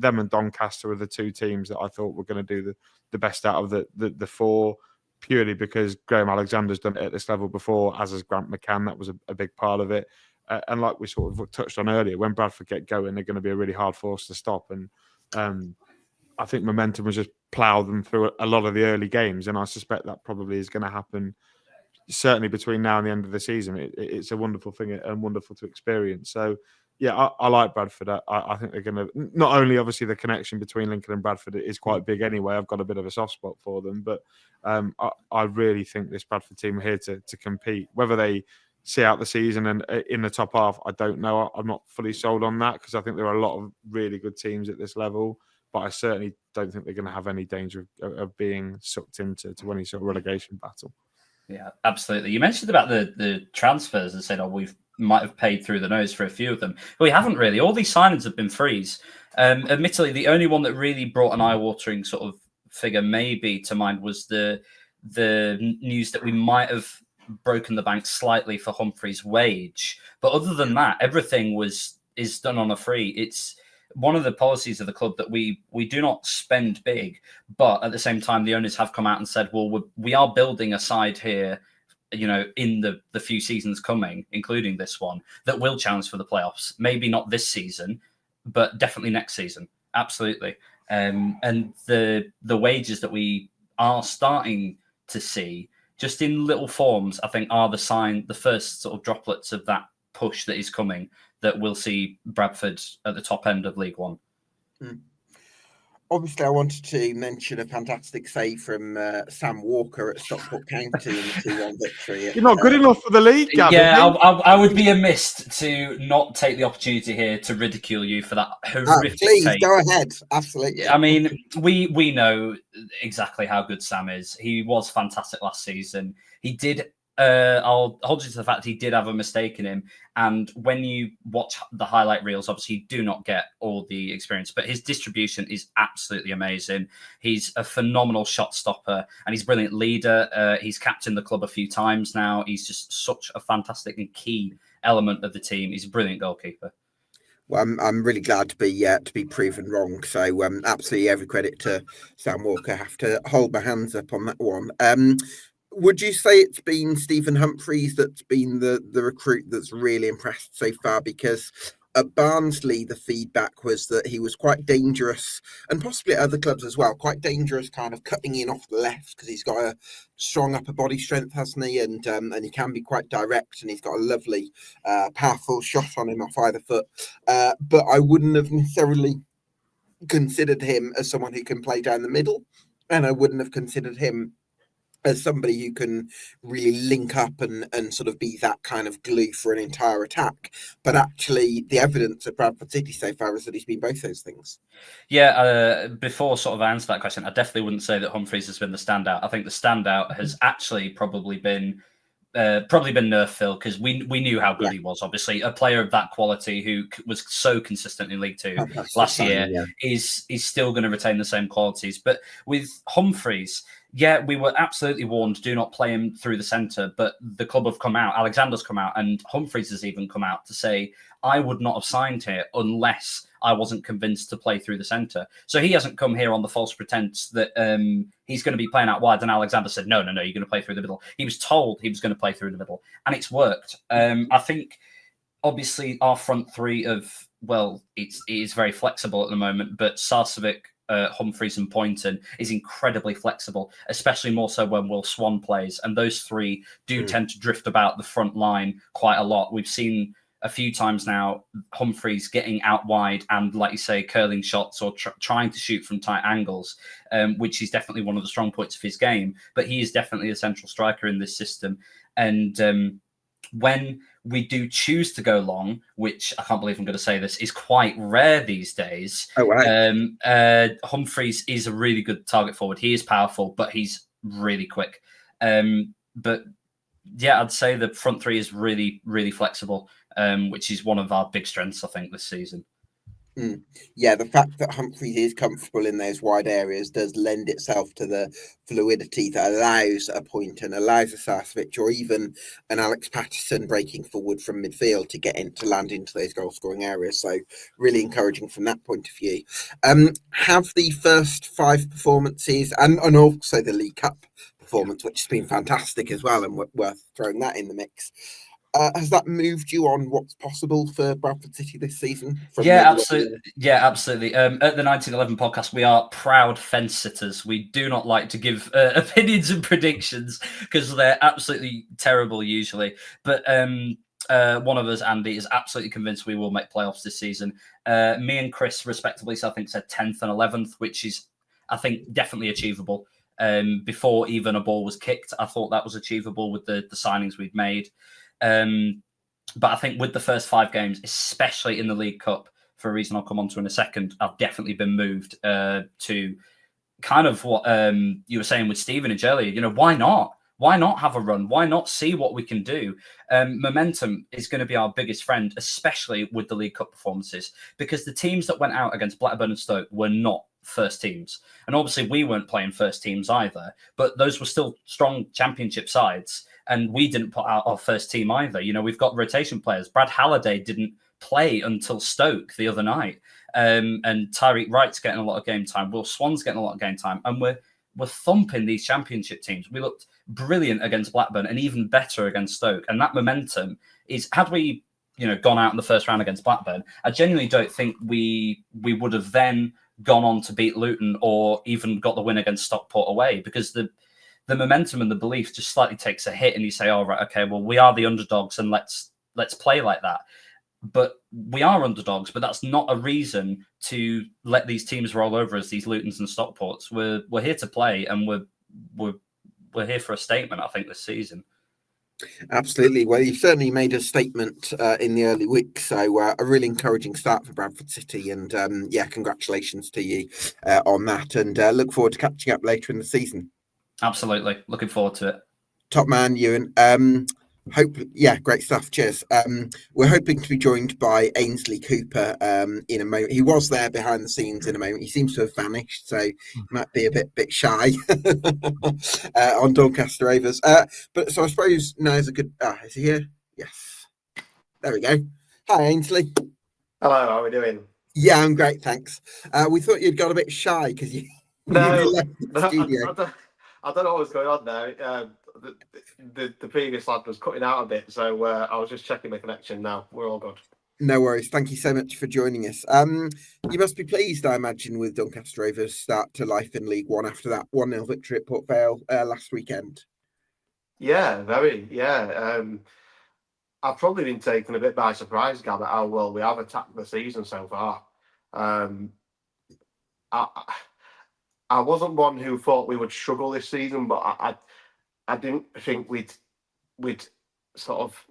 [SPEAKER 3] Them and Doncaster were the two teams that I thought were going to do the best out of the four, purely because Graham Alexander's done it at this level before, as has Grant McCann. That was a big part of it. And like we sort of touched on earlier, when Bradford get going, they're going to be a really hard force to stop. And I think momentum was just plough them through a lot of the early games. And I suspect that probably is going to happen certainly between now and the end of the season. It's a wonderful thing and wonderful to experience. So, yeah, I like Bradford. I think they're going to, not only obviously the connection between Lincoln and Bradford is quite big anyway. I've got a bit of a soft spot for them, but I really think this Bradford team are here to compete. Whether they see out the season and in the top half, I don't know. I'm not fully sold on that, because I think there are a lot of really good teams at this level, but I certainly don't think they're going to have any danger of being sucked into any sort of relegation battle. Yeah,
[SPEAKER 4] absolutely. You mentioned about the transfers and said, we might have paid through the nose for a few of them. But we haven't really. All these signings have been frees. Admittedly, the only one that really brought an eye-watering sort of figure maybe to mind was the news that we might have broken the bank slightly for Humphrey's wage. But other than that, everything is done on a free. It's one of the policies of the club that we do not spend big, but at the same time, the owners have come out and said, well, we are building a side here, in the few seasons coming, including this one, that will challenge for the playoffs. Maybe not this season, but definitely next season. Absolutely. And the wages that we are starting to see, just in little forms, I think are the first sort of droplets of that push that is coming, that we'll see Bradford at the top end of League One.
[SPEAKER 1] Obviously, I wanted to mention a fantastic save from Sam Walker at Stockport County in the 2-1 victory.
[SPEAKER 3] You're not good enough for the league, Gavin.
[SPEAKER 4] Yeah, I would be amiss to not take the opportunity here to ridicule you for that horrific
[SPEAKER 1] please,
[SPEAKER 4] take.
[SPEAKER 1] go ahead. Absolutely.
[SPEAKER 4] I mean, we know exactly how good Sam is. He was fantastic last season. He did... I'll hold you to the fact he did have a mistake in him. And when you watch the highlight reels, obviously you do not get all the experience, but his distribution is absolutely amazing. He's a phenomenal shot stopper and he's a brilliant leader. He's captained the club a few times now. He's just such a fantastic and key element of the team. He's a brilliant goalkeeper.
[SPEAKER 1] Well, I'm really glad to be proven wrong. So absolutely every credit to Sam Walker. I have to hold my hands up on that one. Would you say it's been Stephen Humphreys that's been the recruit that's really impressed so far? Because at Barnsley, the feedback was that he was quite dangerous, and possibly at other clubs as well, quite dangerous kind of cutting in off the left, because he's got a strong upper body strength, hasn't he? And he can be quite direct, and he's got a lovely, powerful shot on him off either foot. But I wouldn't have necessarily considered him as someone who can play down the middle, and I wouldn't have considered him as somebody who can really link up and sort of be that kind of glue for an entire attack. But actually, the evidence at Bradford City so far is that he's been both those things.
[SPEAKER 4] Yeah, before sort of I answer that question, I definitely wouldn't say that Humphreys has been the standout. I think the standout has actually probably been Nerf Phil, because we knew how good he was. Obviously, a player of that quality who was so consistent in League Two last year is still going to retain the same qualities. But with Humphreys, yeah, we were absolutely warned, do not play him through the centre. But the club have come out, Alexander's come out, and Humphreys has even come out to say, I would not have signed here unless I wasn't convinced to play through the centre. So he hasn't come here on the false pretense that he's going to be playing out wide. And Alexander said, no, you're going to play through the middle. He was told he was going to play through the middle, and it's worked. I think obviously our front three it is very flexible at the moment, but Sarcevic, Humphreys and Poynton is incredibly flexible, especially more so when Will Swan plays. And those three do tend to drift about the front line quite a lot. We've seen a few times now Humphreys getting out wide and, like you say, curling shots or trying to shoot from tight angles, which is definitely one of the strong points of his game. But he is definitely a central striker in this system. And when we do choose to go long, which I can't believe I'm going to say this, is quite rare these days.
[SPEAKER 1] Oh, wow.
[SPEAKER 4] Humphreys is a really good target forward. He is powerful, but he's really quick. But yeah, I'd say the front three is really, really flexible, which is one of our big strengths, I think, this season.
[SPEAKER 1] Yeah, the fact that Humphreys is comfortable in those wide areas does lend itself to the fluidity that allows a Poynton, allows a Sarcevic, or even an Alex Patterson breaking forward from midfield to get in to land into those goal-scoring areas. So really encouraging from that point of view. Have the first 5 performances and also the League Cup performance, which has been fantastic as well, and worth throwing that in the mix. Has that moved you on what's possible for Bradford City this season?
[SPEAKER 4] Yeah, absolutely. Yeah, absolutely. At the 1911 podcast, we are proud fence sitters. We do not like to give opinions and predictions because they're absolutely terrible usually. But one of us, Andy, is absolutely convinced we will make playoffs this season. Me and Chris, respectively, so I think said 10th and 11th, which is, I think, definitely achievable. Before even a ball was kicked, I thought that was achievable with the signings we'd made. But I think with the first 5 games, especially in the League Cup, for a reason I'll come on to in a second, I've definitely been moved to kind of what you were saying with Stevenage earlier. You know, why not? Why not have a run? Why not see what we can do? Momentum is going to be our biggest friend, especially with the League Cup performances, because the teams that went out against Blackburn and Stoke were not first teams. And obviously we weren't playing first teams either, but those were still strong championship sides. And we didn't put out our first team either. You know, we've got rotation players. Brad Halliday didn't play until Stoke the other night. And Tyreek Wright's getting a lot of game time. Will Swan's getting a lot of game time. And we're thumping these championship teams. We looked brilliant against Blackburn and even better against Stoke. And that momentum is, had we, gone out in the first round against Blackburn, I genuinely don't think we would have then gone on to beat Luton or even got the win against Stockport away, because the momentum and the belief just slightly takes a hit, and you say, "Oh, right, okay, well, we are the underdogs, and let's play like that." But we are underdogs, but that's not a reason to let these teams roll over us, these Lutons and Stockports. We're here to play, and we're here for a statement, I think, this season.
[SPEAKER 1] Absolutely. Well, you certainly made a statement in the early week, so a really encouraging start for Bradford City, and congratulations to you on that, and look forward to catching up later in the season.
[SPEAKER 4] Absolutely. Looking forward to it.
[SPEAKER 1] Top man, Ewan. Great stuff. Cheers. We're hoping to be joined by Ainsley Cooper in a moment. He was there behind the scenes in a moment. He seems to have vanished, so he might be a bit shy on Doncaster Rovers. But so I suppose now is a good. Is he here? Yes. There we go. Hi, Ainsley.
[SPEAKER 5] Hello. How are we doing?
[SPEAKER 1] Yeah, I'm great, thanks. We thought you'd got a bit shy because you left the studio.
[SPEAKER 5] I don't know what was going on there. The previous lad was cutting out a bit, so I was just checking the connection. Now we're all good.
[SPEAKER 1] No worries. Thank you so much for joining us. You must be pleased, I imagine, with Doncaster Rovers' start to life in League One after that 1-0 victory at Port Vale last weekend. Yeah,
[SPEAKER 5] very. Yeah. I've probably been taken a bit by surprise, Gab, at how well we have attacked the season so far. I wasn't one who thought we would struggle this season, but I didn't think we'd sort of.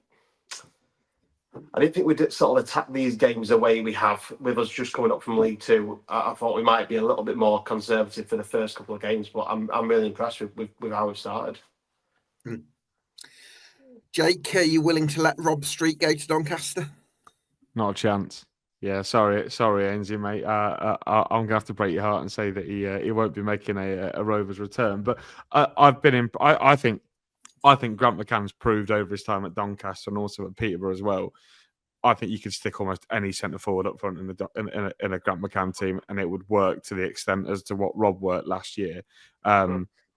[SPEAKER 5] I didn't think we'd sort of attack these games the way we have with us just coming up from League Two. I thought we might be a little bit more conservative for the first couple of games, but I'm really impressed with how we've started.
[SPEAKER 1] Jake, are you willing to let Rob Street go to Doncaster?
[SPEAKER 3] Not a chance. Yeah, sorry, Ainsley, mate. I'm gonna have to break your heart and say that he won't be making a Rovers return. But I think Grant McCann's proved over his time at Doncaster and also at Peterborough as well. I think you could stick almost any centre forward up front in a Grant McCann team, and it would work to the extent as to what Rob worked last year.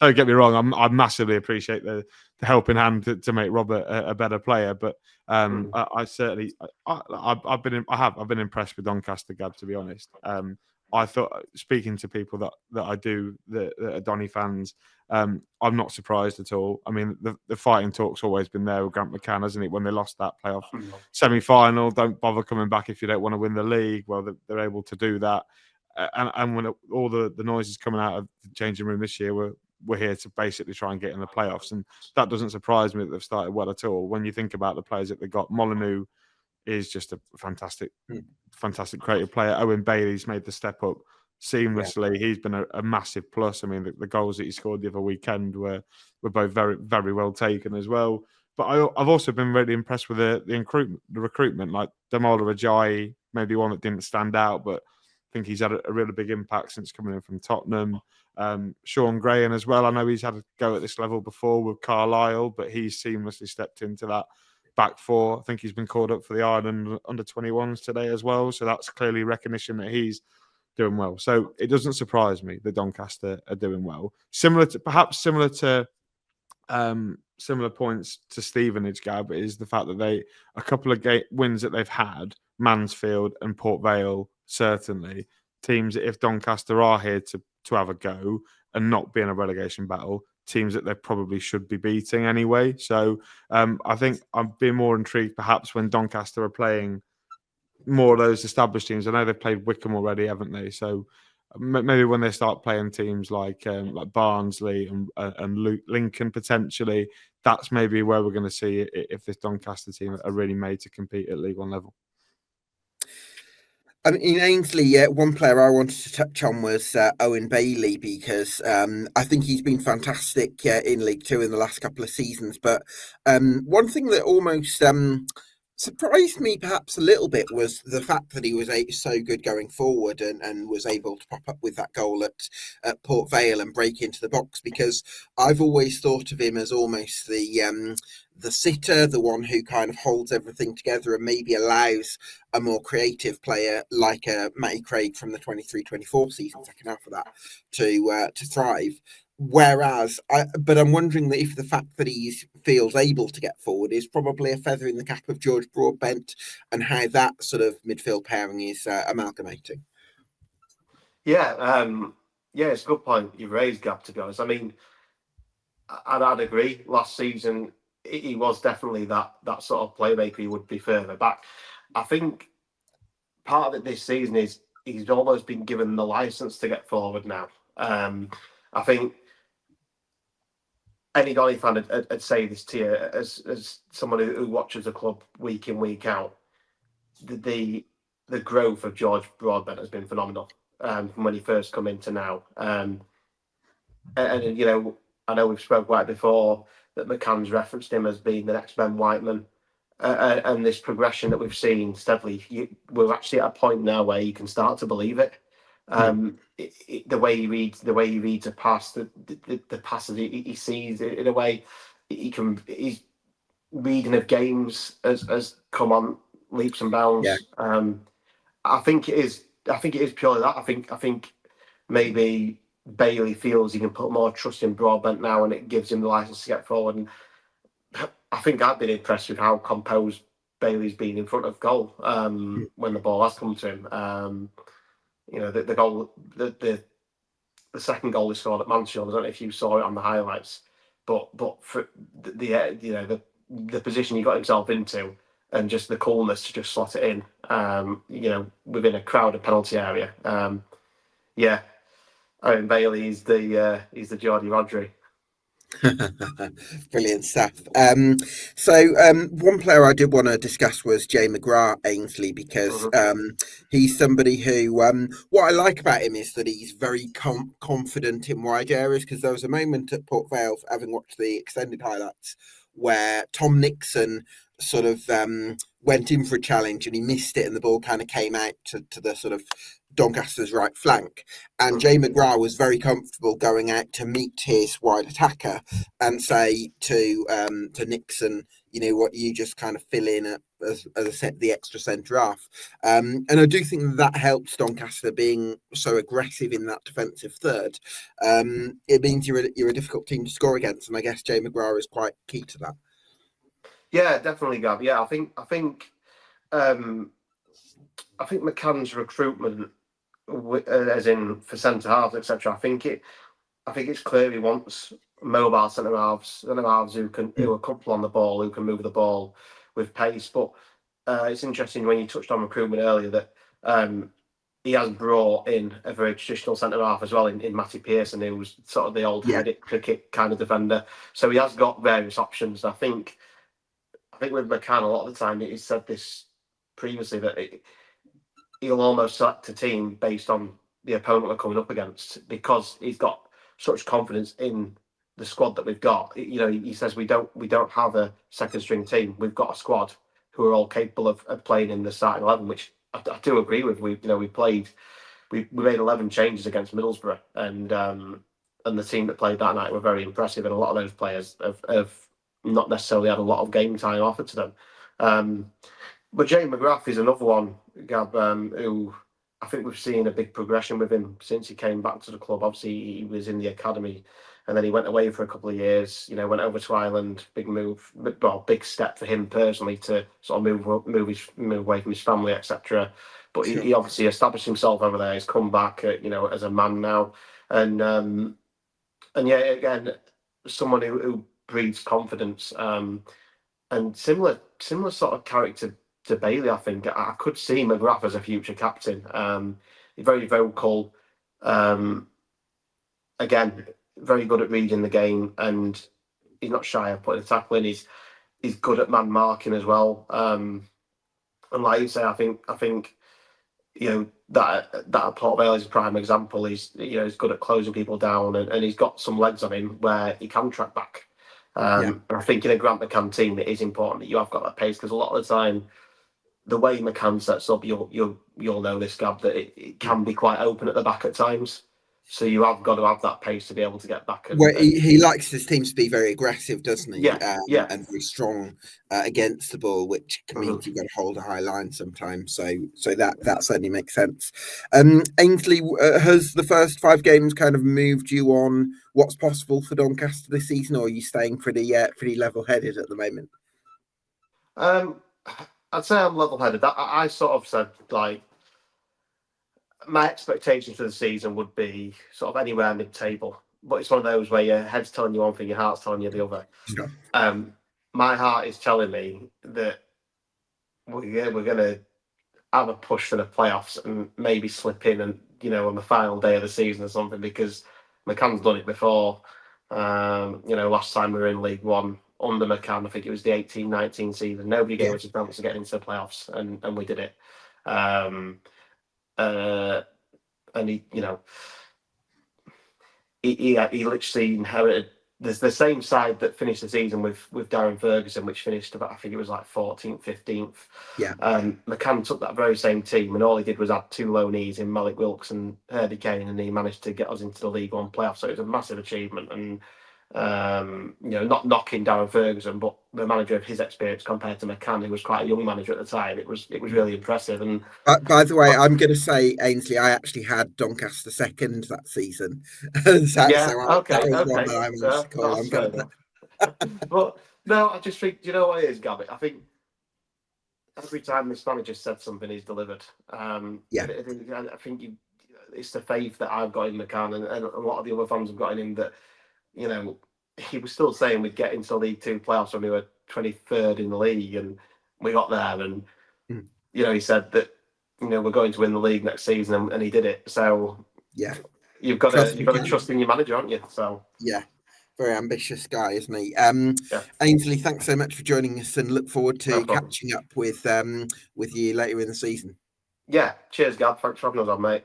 [SPEAKER 3] don't get me wrong, I massively appreciate the helping hand to make Rob a better player, but I certainly I've been impressed with Doncaster, Gab, to be honest. I thought, speaking to people that I do that are Donny fans, I'm not surprised at all. I mean, the fighting talk's always been there with Grant McCann, hasn't it? When they lost that playoff semi-final, don't bother coming back if you don't want to win the league. Well, they're able to do that. And when all the noises coming out of the changing room this year we're here to basically try and get in the playoffs, and that doesn't surprise me that they've started well at all. When you think about the players that they got, Molyneux is just a fantastic creative player. Owen Bailey's made the step up seamlessly. He's been a massive plus. I mean, the goals that he scored the other weekend were both very, very well taken as well. But I've also been really impressed with the recruitment. Like Damola Ajayi, maybe one that didn't stand out, but I think he's had a really big impact since coming in from Tottenham. Sean Graham as well. I know he's had a go at this level before with Carlisle, but he's seamlessly stepped into that back four. I think he's been called up for the Ireland under-21s today as well. So that's clearly recognition that he's doing well. So it doesn't surprise me that Doncaster are doing well. Similar to similar points to Stevenage, Gab, is the fact that a couple of wins that they've had, Mansfield and Port Vale, certainly teams that if Doncaster are here to have a go and not be in a relegation battle, teams that they probably should be beating anyway. So I think I'd be more intrigued perhaps when Doncaster are playing more of those established teams. I know they've played Wickham already, haven't they? So maybe when they start playing teams like Barnsley and Lincoln potentially, that's maybe where we're going to see if this Doncaster team are really made to compete at League One level.
[SPEAKER 1] I mean, in Ainsley, one player I wanted to touch on was Owen Bailey, because I think he's been fantastic in League Two in the last couple of seasons. But one thing that almost surprised me perhaps a little bit was the fact that he was so good going forward and was able to pop up with that goal at Port Vale and break into the box, because I've always thought of him as almost the sitter, the one who kind of holds everything together and maybe allows a more creative player like Matty Craig from the 23-24 season, second half of that, to thrive. Whereas, but I'm wondering that if the fact that he feels able to get forward is probably a feather in the cap of George Broadbent, and how that sort of midfield pairing is amalgamating.
[SPEAKER 5] Yeah, it's a good point you've raised, Gab, to be honest. I mean, I'd agree. Last season, he was definitely that sort of playmaker. He would be further back. I think part of it this season is he's almost been given the license to get forward now. I think any Donny fan would say this to you as someone who watches the club week in, week out. The growth of George Broadbent has been phenomenal from when he first come into now. And you know, I know we've spoke about it before that McCann's referenced him as being the next Ben Whiteman, and this progression that we've seen steadily. We're actually at a point now where you can start to believe it. The way he reads a pass, the passes he sees in a way his reading of games has come on leaps and bounds. Yeah. I think it is purely that. I think maybe Bailey feels he can put more trust in Broadbent now, and it gives him the license to get forward. And I think I've been impressed with how composed Bailey's been in front of goal when the ball has come to him. You know, the goal, the second goal he scored at Mansfield, I don't know if you saw it on the highlights, but for the position he got himself into and just the coolness to just slot it in, within a crowded penalty area. Owen Bailey is the Geordie Rodri.
[SPEAKER 1] Brilliant stuff. So one player I did want to discuss was Jay McGrath, Ainsley, because he's somebody who what I like about him is that he's very confident in wide areas, because there was a moment at Port Vale, having watched the extended highlights, where Tom Nixon sort of went in for a challenge and he missed it, and the ball kind of came out to the sort of Doncaster's right flank, and Jay McGrath was very comfortable going out to meet his wide attacker and say to Nixon, you know what, you just kind of fill in as I said, the extra centre half. And I do think that helps Doncaster being so aggressive in that defensive third. It means you're a difficult team to score against, and I guess Jay McGrath is quite key to that.
[SPEAKER 5] Yeah, definitely, Gav. Yeah, I think McCann's recruitment, as in for centre halves, etc. I think it's clear he wants mobile centre halves who are comfortable on the ball, who can move the ball with pace. But it's interesting when you touched on recruitment earlier that he has brought in a very traditional centre half as well in Matty Pearson, who was sort of the old headed cricket kind of defender. So he has got various options. I think with McCann, a lot of the time he said this previously that he'll almost select a team based on the opponent we're coming up against because he's got such confidence in the squad that we've got. You know, he says we don't have a second string team. We've got a squad who are all capable of playing in the starting 11, which I do agree with. We made 11 changes against Middlesbrough, and the team that played that night were very impressive, and a lot of those players have not necessarily had a lot of game time offered to them. But Jay McGrath is another one, Gab, who I think we've seen a big progression with him since he came back to the club. Obviously, he was in the academy, and then he went away for a couple of years. You know, went over to Ireland. Big move, big step for him personally to sort of move away from his family, etc. But he obviously established himself over there. He's come back, as a man now, and yeah, again, someone who breeds confidence, and similar sort of character to Bailey. I think I could see McGrath as a future captain. He's very vocal. Again, very good at reading the game, and he's not shy of putting a tackle in. He's good at man marking as well. And like you say, I think that Port Vale is a prime example. He's good at closing people down, and he's got some legs on him where he can track back. And I think in a Grant McCann team, it is important that you have got that pace, because a lot of the time, the way McCann sets up, you'll know this, Gab, that it can be quite open at the back at times. So you have got to have that pace to be able to get back.
[SPEAKER 1] He likes his teams to be very aggressive, doesn't he?
[SPEAKER 5] Yeah.
[SPEAKER 1] And very strong against the ball, which means you've got to hold a high line sometimes. So that certainly makes sense. Ainsley, has the first 5 games kind of moved you on what's possible for Doncaster this season, or are you staying pretty level-headed at the moment?
[SPEAKER 5] I'd say I'm level-headed. I sort of said, like, my expectations for the season would be sort of anywhere mid-table, but it's one of those where your head's telling you one thing, your heart's telling you the other.
[SPEAKER 1] Sure.
[SPEAKER 5] My heart is telling me that we're going to have a push for the playoffs and maybe slip in and on the final day of the season or something, because McCann's done it before. Last time we were in League One under McCann, I think it was the 18-19 season. Nobody gave us a chance to get into the playoffs, and we did it. And he literally inherited the same side that finished the season with Darren Ferguson, which finished about, I think it was like 14th, 15th.
[SPEAKER 1] Yeah.
[SPEAKER 5] McCann took that very same team, and all he did was add 2 loanees in Malik Wilkes and Herdy Kane, and he managed to get us into the League One playoffs. So it was a massive achievement, and not knocking Darren Ferguson, but the manager of his experience compared to McCann, who was quite a young manager at the time, it was really impressive. And
[SPEAKER 1] by the way, I'm going to say, Ainsley, I actually had Doncaster second that season. Okay.
[SPEAKER 5] But no, I just think, you know what it is, Gabby? I think every time this manager said something, he's delivered. I think it's the faith that I've got in McCann, and a lot of the other fans have got in him, that he was still saying we'd get into League 2 playoffs when we were 23rd in the league, and we got there, and he said that we're going to win the league next season, and he did it. So you've got to trust in your manager, haven't you? So
[SPEAKER 1] very ambitious guy, isn't he? Ainsley, thanks so much for joining us, and look forward to catching up with you later in the season.
[SPEAKER 5] Yeah, cheers, Gab. Thanks for having us on, mate.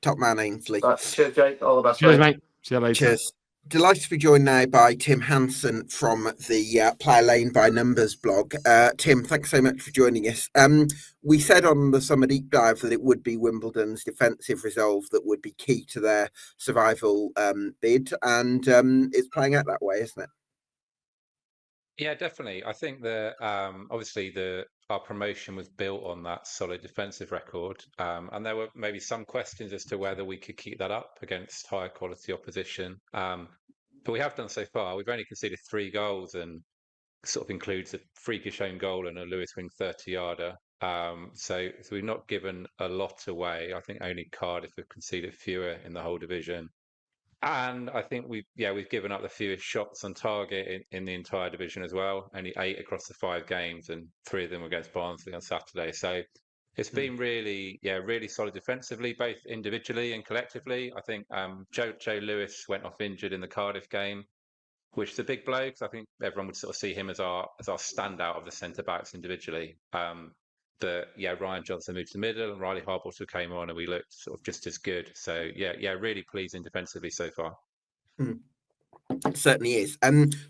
[SPEAKER 1] Top man, Ainsley.
[SPEAKER 5] Cheers, Jake. All the best.
[SPEAKER 3] Cheers, mate. See you later.
[SPEAKER 1] Cheers. Delighted to be joined now by Tim Hanson from the Player Lane by Numbers blog. Tim, thanks so much for joining us. We said on the Summer Deep Dive that it would be Wimbledon's defensive resolve that would be key to their survival bid, and it's playing out that way, isn't it?
[SPEAKER 6] Yeah, definitely. I think that obviously the our promotion was built on that solid defensive record. And there were maybe some questions as to whether we could keep that up against higher quality opposition. But we have done so far. We've only conceded 3 goals, and sort of includes a freakish own goal and a Lewis Wing 30-yarder. So we've not given a lot away. I think only Cardiff have conceded fewer in the whole division. And I think we've given up the fewest shots on target in the entire division as well. Only 8 across the 5 games, and 3 of them were against Barnsley on Saturday. So it's been really solid defensively, both individually and collectively. I think Joe Lewis went off injured in the Cardiff game, which is a big blow, because I think everyone would sort of see him as our standout of the centre backs individually. But Ryan Johnson moved to the middle, and Riley Harbottle came on, and we looked sort of just as good. So really pleasing defensively so far.
[SPEAKER 1] It certainly is.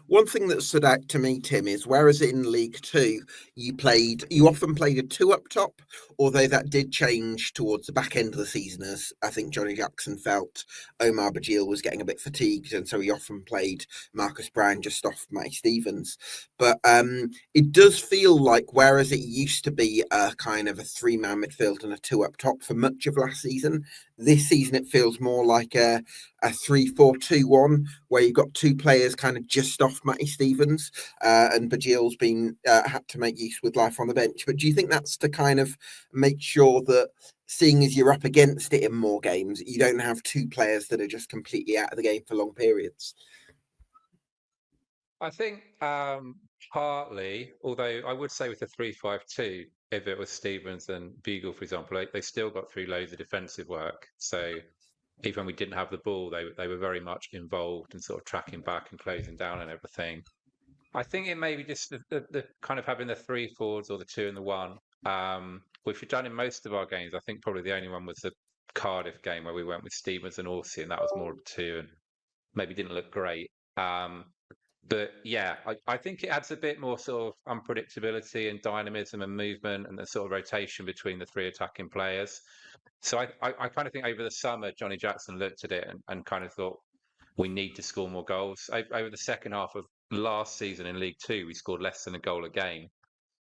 [SPEAKER 1] One thing that stood out to me, Tim, is whereas in League Two you often played a 2 up top, although that did change towards the back end of the season, as I think Johnny Jackson felt Omar Bajil was getting a bit fatigued, and so he often played Marcus Brown just off Matty Stevens. But it does feel like, whereas it used to be a kind of a 3-man midfield and a 2 up top for much of last season, this season it feels more like a 3-4-2-1, where you've got 2 players kind of just off Matty Stevens, and Bajil's been had to make use with life on the bench. But do you think that's to kind of make sure that, seeing as you're up against it in more games, you don't have 2 players that are just completely out of the game for long periods?
[SPEAKER 6] I think partly, although I would say with the 3-5-2, if it was Stevens and Bugle, for example, they still got through loads of defensive work. So even when we didn't have the ball, they were very much involved in sort of tracking back and closing down and everything. I think it may be just the kind of having the 3 forwards or the 2 and the 1, which we've done in most of our games. I think probably the only one was the Cardiff game, where we went with Stevens and Orsi, and that was more of a 2 and maybe didn't look great. But I think it adds a bit more sort of unpredictability and dynamism and movement, and the sort of rotation between the 3 attacking players. So I kind of think over the summer, Johnny Jackson looked at it and kind of thought, we need to score more goals. Over the second half of last season in League Two, we scored less than a goal a game,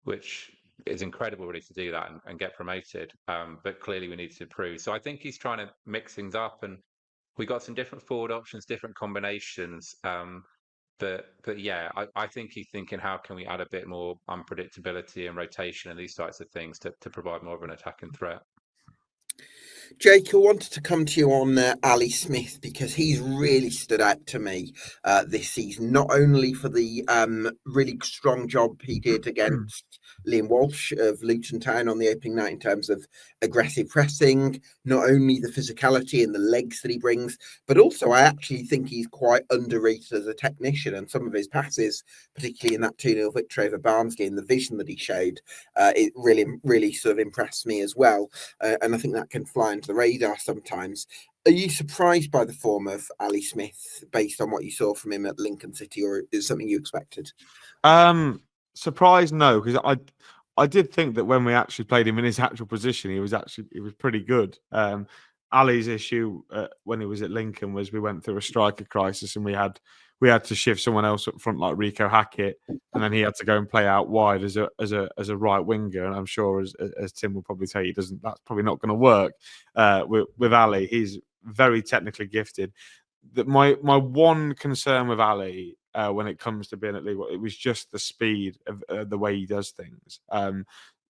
[SPEAKER 6] which is incredible really to do that and get promoted. But clearly we need to improve. So I think he's trying to mix things up, and we got some different forward options, different combinations. But I think he's thinking, how can we add a bit more unpredictability and rotation and these types of things to provide more of an attacking threat.
[SPEAKER 1] Jake, I wanted to come to you on Ali Smith, because he's really stood out to me this season, not only for the really strong job he did against Liam Walsh of Luton Town on the opening night in terms of aggressive pressing, not only the physicality and the legs that he brings, but also I actually think he's quite underrated as a technician, and some of his passes, particularly in that 2-0 victory over Barnsley, and the vision that he showed, it really sort of impressed me as well. And I think that can fly into the radar sometimes. Are you surprised by the form of Ali Smith based on what you saw from him at Lincoln City, or is it something you expected?
[SPEAKER 3] Surprised, no, because I did think that when we actually played him in his actual position, he was pretty good. Ali's issue when he was at Lincoln was we went through a striker crisis, and we had to shift someone else up front like Rico Hackett, and then he had to go and play out wide as a right winger. And I'm sure, as Tim will probably tell you, that's probably not going to work with Ali. He's very technically gifted. That my one concern with Ali when it comes to being at League One, it was just the speed of the way he does things.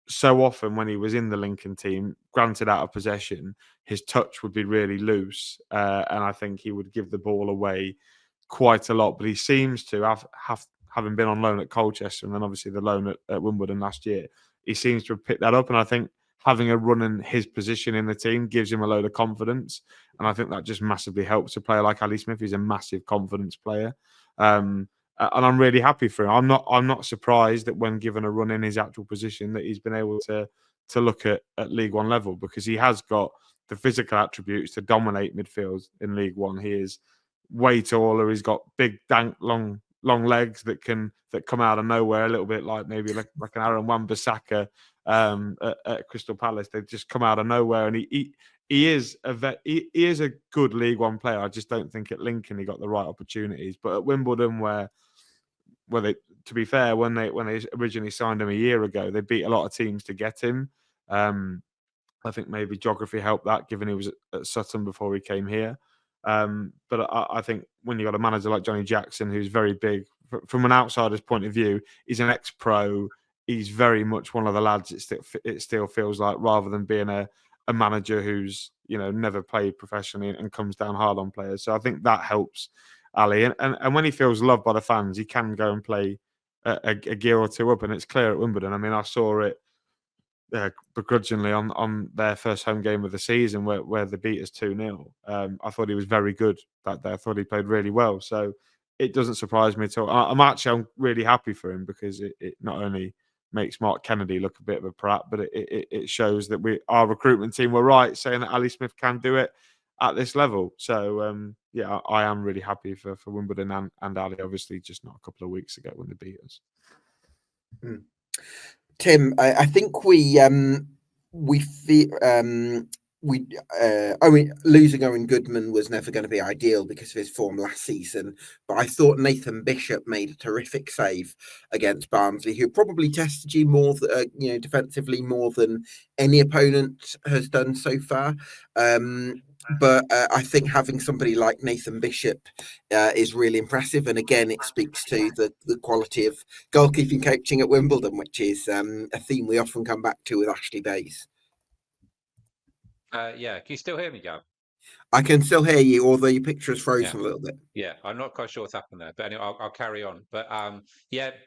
[SPEAKER 3] So often when he was in the Lincoln team, granted out of possession, his touch would be really loose, and I think he would give the ball away quite a lot. But he seems to having been on loan at Colchester and then obviously the loan at Wimbledon last year, he seems to have picked that up. And I think having a run in his position in the team gives him a load of confidence, and I think that just massively helps a player like Ali Smith. He's a massive confidence player. And I'm really happy for him. I'm not surprised that when given a run in his actual position that he's been able to look at League One level, because he has got the physical attributes to dominate midfield in League One. He is way taller. He's got big, dank, long legs that come out of nowhere, a little bit like maybe like an Aaron Wan-Bissaka at Crystal Palace. They just come out of nowhere, and he is a good League One player. I just don't think at Lincoln he got the right opportunities. But at Wimbledon, where to be fair, when they originally signed him a year ago, they beat a lot of teams to get him. I think maybe geography helped that, given he was at Sutton before he came here. But I think when you got a manager like Johnny Jackson, who's very big from an outsider's point of view, he's an ex-pro. He's very much one of the lads. It still feels like, rather than being a manager who's never played professionally and comes down hard on players. So I think that helps Ali. And when he feels loved by the fans, he can go and play a gear or two up. And it's clear at Wimbledon. I mean, I saw it begrudgingly on their first home game of the season where they beat us 2-0. I thought he was very good that day. I thought he played really well. So it doesn't surprise me at all. I'm really happy for him, because it not only makes Mark Kennedy look a bit of a prat, but it shows that our recruitment team were right, saying that Ali Smith can do it at this level. So I am really happy for Wimbledon and Ali, obviously just not a couple of weeks ago when they beat us.
[SPEAKER 1] Tim, I think we feel losing Owen Goodman was never going to be ideal because of his form last season. But I thought Nathan Bishop made a terrific save against Barnsley, who probably tested you more, defensively more than any opponent has done so far. But I think having somebody like Nathan Bishop is really impressive. And again, it speaks to the quality of goalkeeping coaching at Wimbledon, which is a theme we often come back to with Ashley Bays.
[SPEAKER 6] Can you still hear me, Gab?
[SPEAKER 1] I can still hear you, although your picture is frozen a little bit.
[SPEAKER 6] Yeah, I'm not quite sure what's happened there, but anyway, I'll carry on. But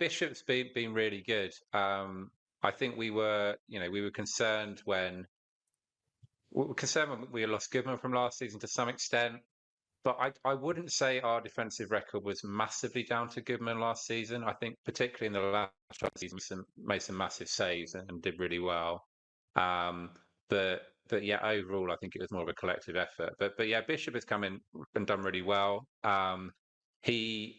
[SPEAKER 6] Bishop's been really good. I think we were concerned when we lost Goodman from last season to some extent, but I wouldn't say our defensive record was massively down to Goodman last season. I think particularly in the last season, made some massive saves and did really well. But yeah, overall, I think it was more of a collective effort. But Bishop has come in and done really well. He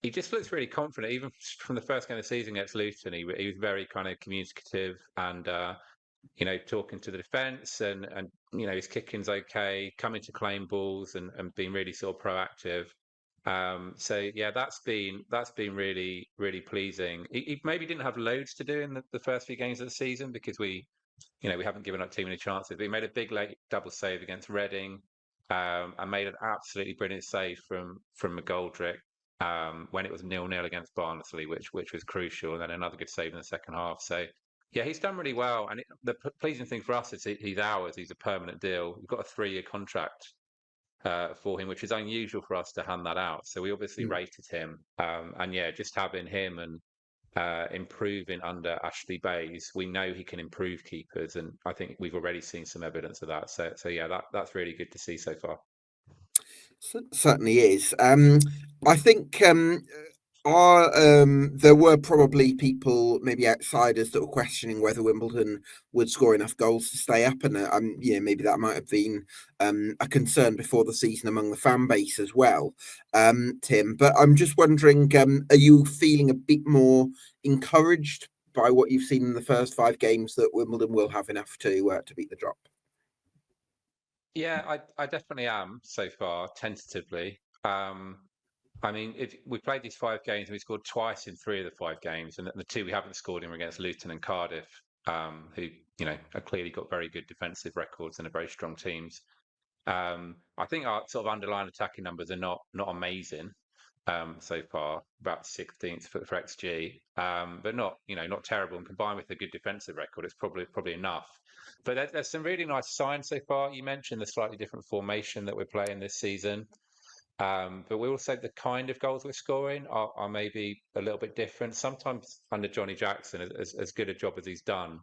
[SPEAKER 6] just looks really confident, even from the first game of the season against Luton. He was very kind of communicative and talking to the defence, and his kicking's okay, coming to claim balls and being really sort of proactive. So yeah, that's been really, really pleasing. He maybe didn't have loads to do in the first few games of the season because we haven't given up too many chances. But he made a big late double save against Reading, and made an absolutely brilliant save from McGoldrick when it was 0-0 against Barnsley, which was crucial, and then another good save in the second half. So yeah, he's done really well. And the pleasing thing for us is he's ours. He's a permanent deal. We've got a 3-year contract for him, which is unusual for us to hand that out. So we obviously rated him. And yeah, just having him and improving under Ashley Bays, we know he can improve keepers, and I think we've already seen some evidence of that. So yeah, that's really good to see so far.
[SPEAKER 1] Certainly is. I think there were probably people, maybe outsiders, that were questioning whether Wimbledon would score enough goals to stay up, and maybe that might have been a concern before the season among the fan base as well, Tim. But I'm just wondering, are you feeling a bit more encouraged by what you've seen in the first 5 games that Wimbledon will have enough to beat the drop?
[SPEAKER 6] Yeah, I definitely am so far, tentatively. I mean, if we played these 5 games and we scored twice in 3 of the 5 games, and the 2 we haven't scored in were against Luton and Cardiff, who have clearly got very good defensive records and are very strong teams. I think our sort of underlying attacking numbers are not amazing so far, about 16th for XG, but not terrible. And combined with a good defensive record, it's probably enough. But there's some really nice signs so far. You mentioned the slightly different formation that we're playing this season. But we also, the kind of goals we're scoring are maybe a little bit different. Sometimes under Johnny Jackson, as good a job as he's done,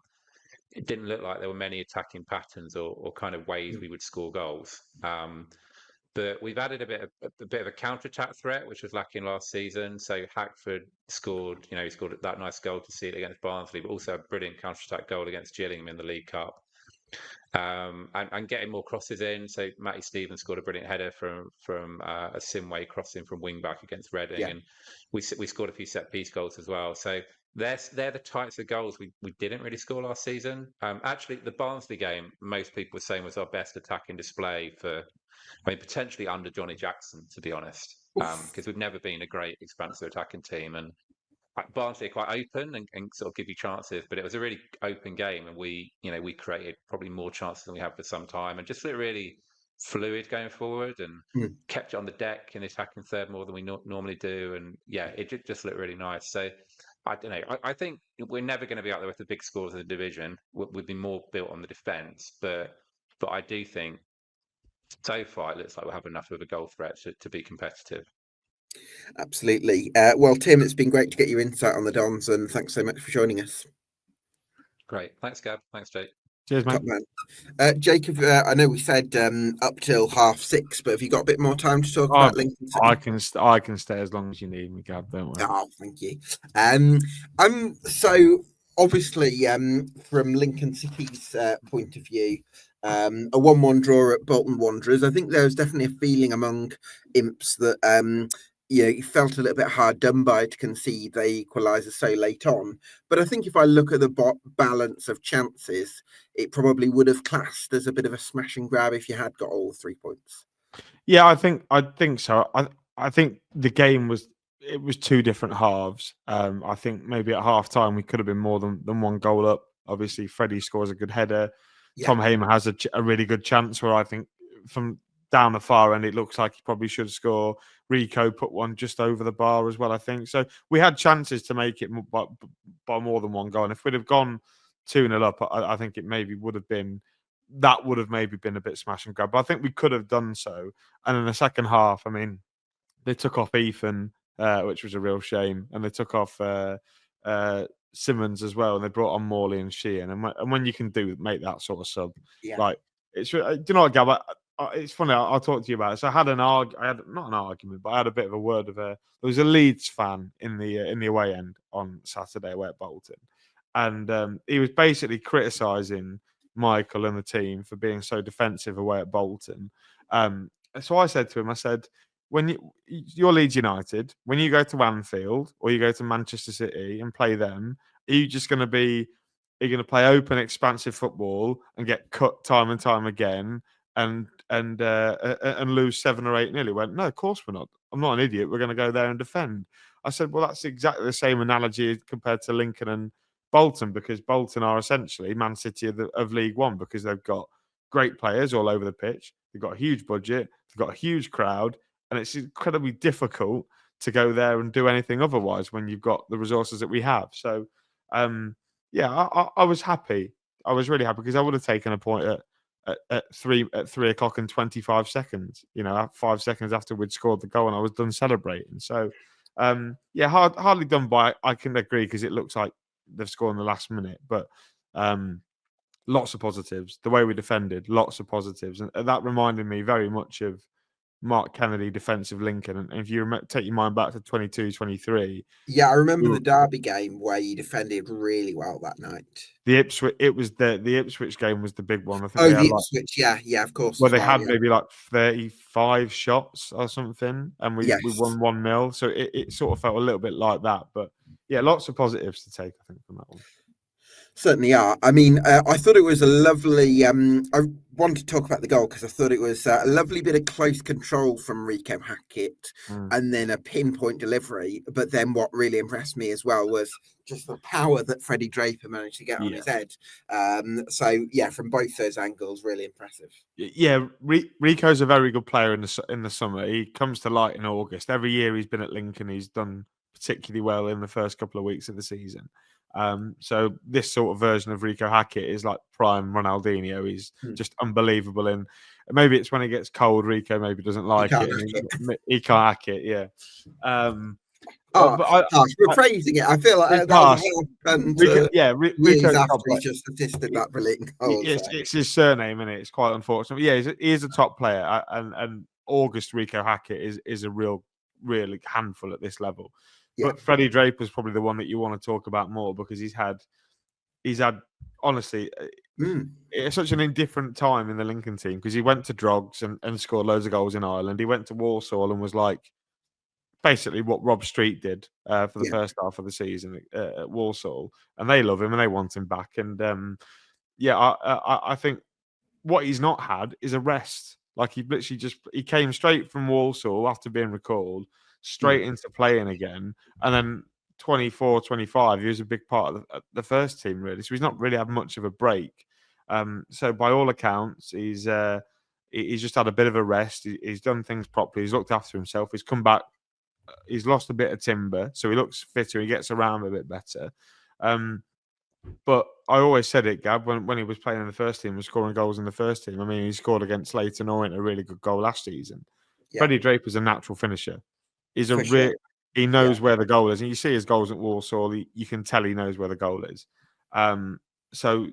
[SPEAKER 6] it didn't look like there were many attacking patterns or kind of ways we would score goals. But we've added a bit of a counter-attack threat, which was lacking last season. So Hackford scored, he scored that nice goal to see it against Barnsley, but also a brilliant counter-attack goal against Gillingham in the League Cup. And getting more crosses in. So Matty Stevens scored a brilliant header from a Simway crossing from wing back against Reading, and we scored a few set piece goals as well. So they're the types of goals we didn't really score last season. Actually, the Barnsley game, most people were saying was our best attacking display potentially under Johnny Jackson, to be honest, because we've never been a great expansive attacking team, and Barnsley are quite open and sort of give you chances, but it was a really open game, and we created probably more chances than we have for some time, and just looked really fluid going forward, and kept it on the deck in the attacking third more than we normally do, and it just looked really nice. So I don't know. I think we're never going to be out there with the big scores of the division. We'd be more built on the defence, but I do think so far it looks like we'll have enough of a goal threat to be competitive.
[SPEAKER 1] Absolutely. Well, Tim, it's been great to get your insight on the Dons, and thanks so much for joining us.
[SPEAKER 6] Great. Thanks, Gab. Thanks, Jake.
[SPEAKER 3] Cheers, mate.
[SPEAKER 1] Top man. Jacob, I know we said up till 6:30, but have you got a bit more time to talk about Lincoln City?
[SPEAKER 3] I can stay as long as you need me, Gab. Don't worry.
[SPEAKER 1] Oh, thank you. So obviously, from Lincoln City's point of view, a 1-1 draw at Bolton Wanderers. I think there was definitely a feeling among imps that you felt a little bit hard done by to concede the equaliser so late on. But I think if I look at the balance of chances, it probably would have classed as a bit of a smash and grab if you had got all 3 points.
[SPEAKER 3] Yeah, I think so. I think the game was 2 different halves. I think maybe at half time we could have been more than 1 goal up. Obviously, Freddie scores a good header. Yeah. Tom Hamer has a really good chance where I think from down the far end it looks like he probably should score. Rico put one just over the bar as well, I think. So we had chances to make it by more than 1 goal. And if we'd have gone 2-0 up, I think it maybe would have been a bit smash and grab. But I think we could have done so. And in the second half, I mean, they took off Ethan, which was a real shame, and they took off Simmons as well, and they brought on Morley and Sheehan. And when you can make that sort of sub, like it's, do you know what, Gab? It's funny. I'll talk to you about it. So I had not an argument, but I had a bit of a word of there was a Leeds fan in the away end on Saturday away at Bolton, and he was basically criticising Michael and the team for being so defensive away at Bolton. So I said to him, I said, when you're Leeds United, when you go to Anfield or you go to Manchester City and play them, are you just going to be? Are you going to play open, expansive football and get cut time and time again? And lose 7 or 8-0. He went, no, of course we're not. I'm not an idiot. We're going to go there and defend. I said, well, that's exactly the same analogy compared to Lincoln and Bolton, because Bolton are essentially Man City of League One, because they've got great players all over the pitch. They've got a huge budget. They've got a huge crowd, and it's incredibly difficult to go there and do anything otherwise when you've got the resources that we have. So, I was happy. I was really happy because I would have taken a point at 3 o'clock and 25 seconds, 5 seconds after we'd scored the goal, and I was done celebrating. So, hardly done by. I can agree, because it looks like they've scored in the last minute, but lots of positives. The way we defended, lots of positives, and that reminded me very much of Mark Kennedy defensive Lincoln. And if you take your mind back to 22-23.
[SPEAKER 1] Yeah, I remember the Derby game where you defended really well that night.
[SPEAKER 3] The Ipswich game was the big one. I think
[SPEAKER 1] the Ipswich, yeah, of course.
[SPEAKER 3] Well, they had maybe like 35 shots or something, and we won 1-0. So it sort of felt a little bit like that. But yeah, lots of positives to take, I think, from that one.
[SPEAKER 1] Certainly are. I mean, I thought it was a lovely. I wanted to talk about the goal because I thought it was a lovely bit of close control from Rico Hackett, and then a pinpoint delivery. But then what really impressed me as well was just the power that Freddie Draper managed to get on his head. From both those angles, really impressive.
[SPEAKER 3] Yeah, Rico's a very good player in the summer. He comes to light in August. Every year he's been at Lincoln, he's done particularly well in the first couple of weeks of the season. So this sort of version of Rico Hackett is like prime Ronaldinho. He's just unbelievable. And maybe it's when it gets cold, Rico maybe doesn't like it. He can't hack it. Yeah.
[SPEAKER 1] We're praising it. I feel like Rico just assisted that brilliant goal.
[SPEAKER 3] It's his surname, isn't it? It's quite unfortunate. But yeah, he is a top player, and August Rico Hackett is a really handful at this level. Yeah. But Freddie Draper is probably the one that you want to talk about more, because he's had honestly, it's such an indifferent time in the Lincoln team, because he went to Drogs and scored loads of goals in Ireland. He went to Walsall and was like basically what Rob Street did for the first half of the season at Walsall, and they love him and they want him back. And I think what he's not had is a rest. Like he came straight from Walsall after being recalled, straight into playing again, and then 24, 25, he was a big part of the first team, really. So he's not really had much of a break. So by all accounts, he's just had a bit of a rest. He's done things properly. He's looked after himself. He's come back. He's lost a bit of timber, so he looks fitter. He gets around a bit better. But I always said it, Gab, when he was playing in the first team and scoring goals in the first team. I mean, he scored against Leyton Orient a really good goal last season.
[SPEAKER 1] Yeah.
[SPEAKER 3] Freddie Draper's a natural finisher. He's
[SPEAKER 1] For sure.
[SPEAKER 3] He knows where the goal is. And you see his goals at Walsall, you can tell he knows where the goal is. So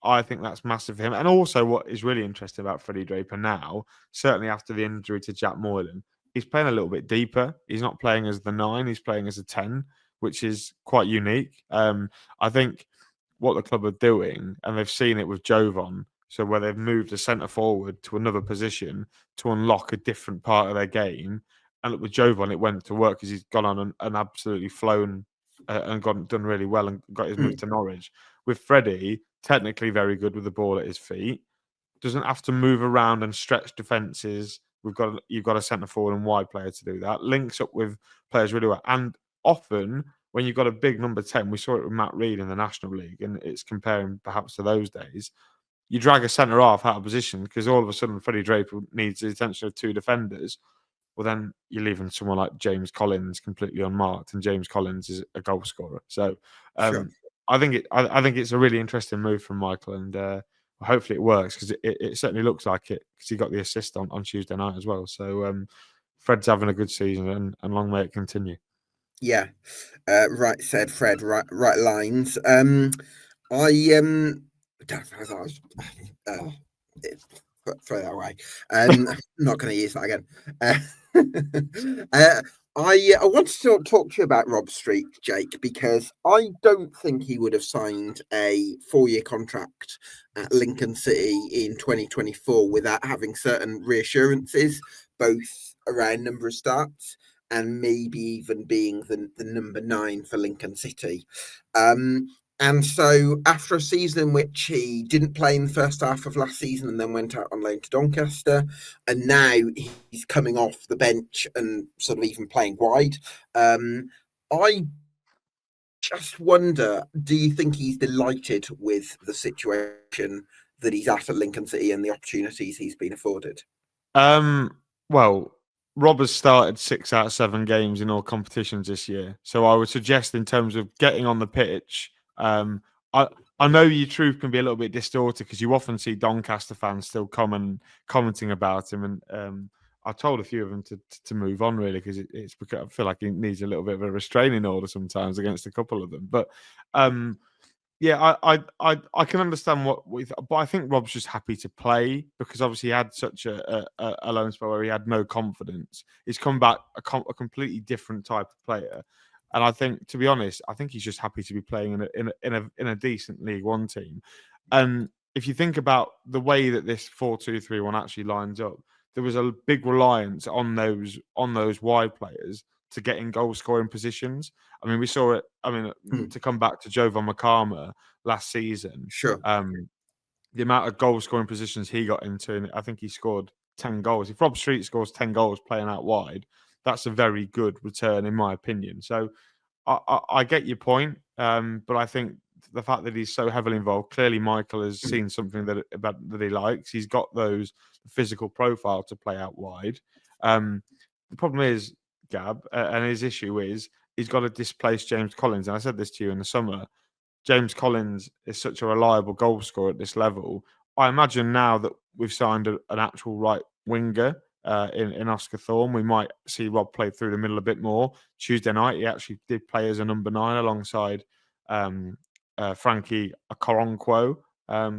[SPEAKER 3] I think that's massive for him. And also what is really interesting about Freddie Draper now, certainly after the injury to Jack Moylan, he's playing a little bit deeper. He's not playing as the 9, he's playing as a 10, which is quite unique. I think what the club are doing, and they've seen it with Jovan, so where they've moved a centre forward to another position to unlock a different part of their game. And look, with Jovan, it went to work because he's gone on and absolutely flown and done really well and got his move to Norwich. With Freddie, technically very good with the ball at his feet, doesn't have to move around and stretch defences. You've got a centre forward and wide player to do that. Links up with players really well, and often when you've got a big number 10, we saw it with Matt Reed in the National League, and it's comparing perhaps to those days. You drag a centre half out of position because all of a sudden Freddie Draper needs the attention of 2 defenders. Well, then you're leaving someone like James Collins completely unmarked, and James Collins is a goal scorer. So
[SPEAKER 1] Sure.
[SPEAKER 3] I think it's a really interesting move from Michael, and hopefully it works because it certainly looks like it because he got the assist on Tuesday night as well. So Fred's having a good season, and long may it continue.
[SPEAKER 1] Yeah, right said Fred. Right lines. Throw that away. I'm not going to use that again. I wanted to talk to you about Rob Street, Jake, because I don't think he would have signed a 4-year contract at Lincoln City in 2024 without having certain reassurances, both around number of starts and maybe even being the number 9 for Lincoln City. And so after a season in which he didn't play in the first half of last season and then went out on loan to Doncaster, and now he's coming off the bench and sort of even playing wide, I just wonder, do you think he's delighted with the situation that he's at Lincoln City and the opportunities he's been afforded?
[SPEAKER 3] Well, Rob has started 6 out of 7 games in all competitions this year. So I would suggest in terms of getting on the pitch, I know your truth can be a little bit distorted because you often see Doncaster fans still commenting about him, and I told a few of them to move on really because it's because I feel like he needs a little bit of a restraining order sometimes against a couple of them. But yeah, I can understand but I think Rob's just happy to play because obviously he had such a loan spell where he had no confidence. He's come back a completely different type of player. And I think, to be honest, I think he's just happy to be playing in a decent League One team. And if you think about the way that this 4-2-3-1 actually lines up, there was a big reliance on those wide players to get in goal scoring positions. I mean, we saw it. I mean, to come back to Jovan Makama last season,
[SPEAKER 1] Sure.
[SPEAKER 3] The amount of goal scoring positions he got into, and I think he scored 10 goals. If Rob Street scores 10 goals playing out wide, that's a very good return, in my opinion. So I get your point, but I think the fact that he's so heavily involved, clearly Michael has seen something that he likes. He's got those physical profile to play out wide. The problem is, Gab, and his issue is he's got to displace James Collins. And I said this to you in the summer. James Collins is such a reliable goal scorer at this level. I imagine now that we've signed an actual right winger in Oscar Thorne, we might see Rob play through the middle a bit more. Tuesday night, he actually did play as a number 9 alongside Frankie Okoronkwo.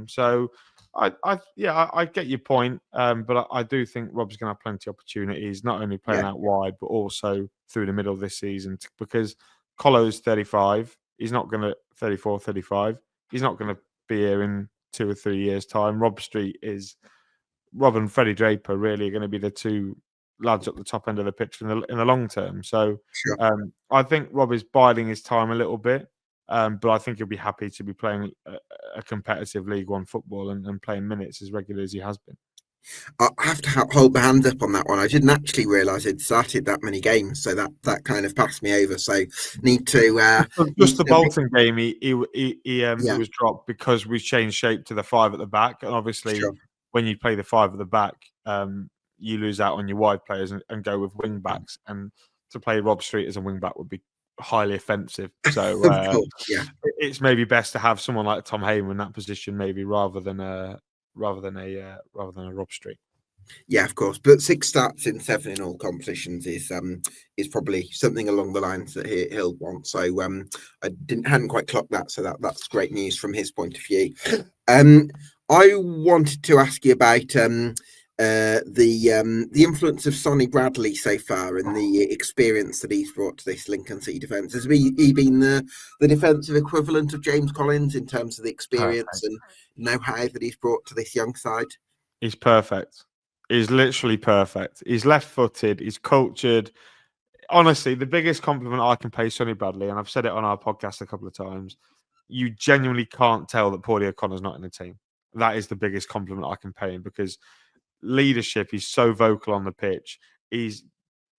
[SPEAKER 3] So I get your point, but I do think Rob's going to have plenty of opportunities, not only playing out wide, but also through the middle this season because Colo's 35. He's not going to 34, 35. He's not going to be here in 2 or 3 years' time. Rob and Freddie Draper really are going to be the 2 lads at the top end of the pitch in the long term. So
[SPEAKER 1] Sure.
[SPEAKER 3] I think Rob is biding his time a little bit, but I think he'll be happy to be playing a competitive League One football and playing minutes as regularly as he has been.
[SPEAKER 1] I have to hold my hands up on that one. I didn't actually realise he'd started that many games, so that kind of passed me over. So need to
[SPEAKER 3] Just the Bolton game, he was dropped because we changed shape to the 5 at the back, and obviously when you play the 5 at the back, you lose out on your wide players and go with wing backs, and to play Rob Street as a wing back would be highly offensive. So it's maybe best to have someone like Tom Hamer in that position, maybe rather than a Rob Street.
[SPEAKER 1] Yeah, of course. But 6 starts in 7 in all competitions is probably something along the lines that he'll want. So I hadn't quite clocked that. So that's great news from his point of view. I wanted to ask you about the influence of Sonny Bradley so far and the experience that he's brought to this Lincoln City defence. Has he been the defensive equivalent of James Collins in terms of the experience and know-how that he's brought to this young side?
[SPEAKER 3] He's perfect. He's literally perfect. He's left-footed. He's cultured. Honestly, the biggest compliment I can pay Sonny Bradley, and I've said it on our podcast a couple of times, you genuinely can't tell that Paulie O'Connor's not in the team. That is the biggest compliment I can pay him, because leadership, he's so vocal on the pitch. He's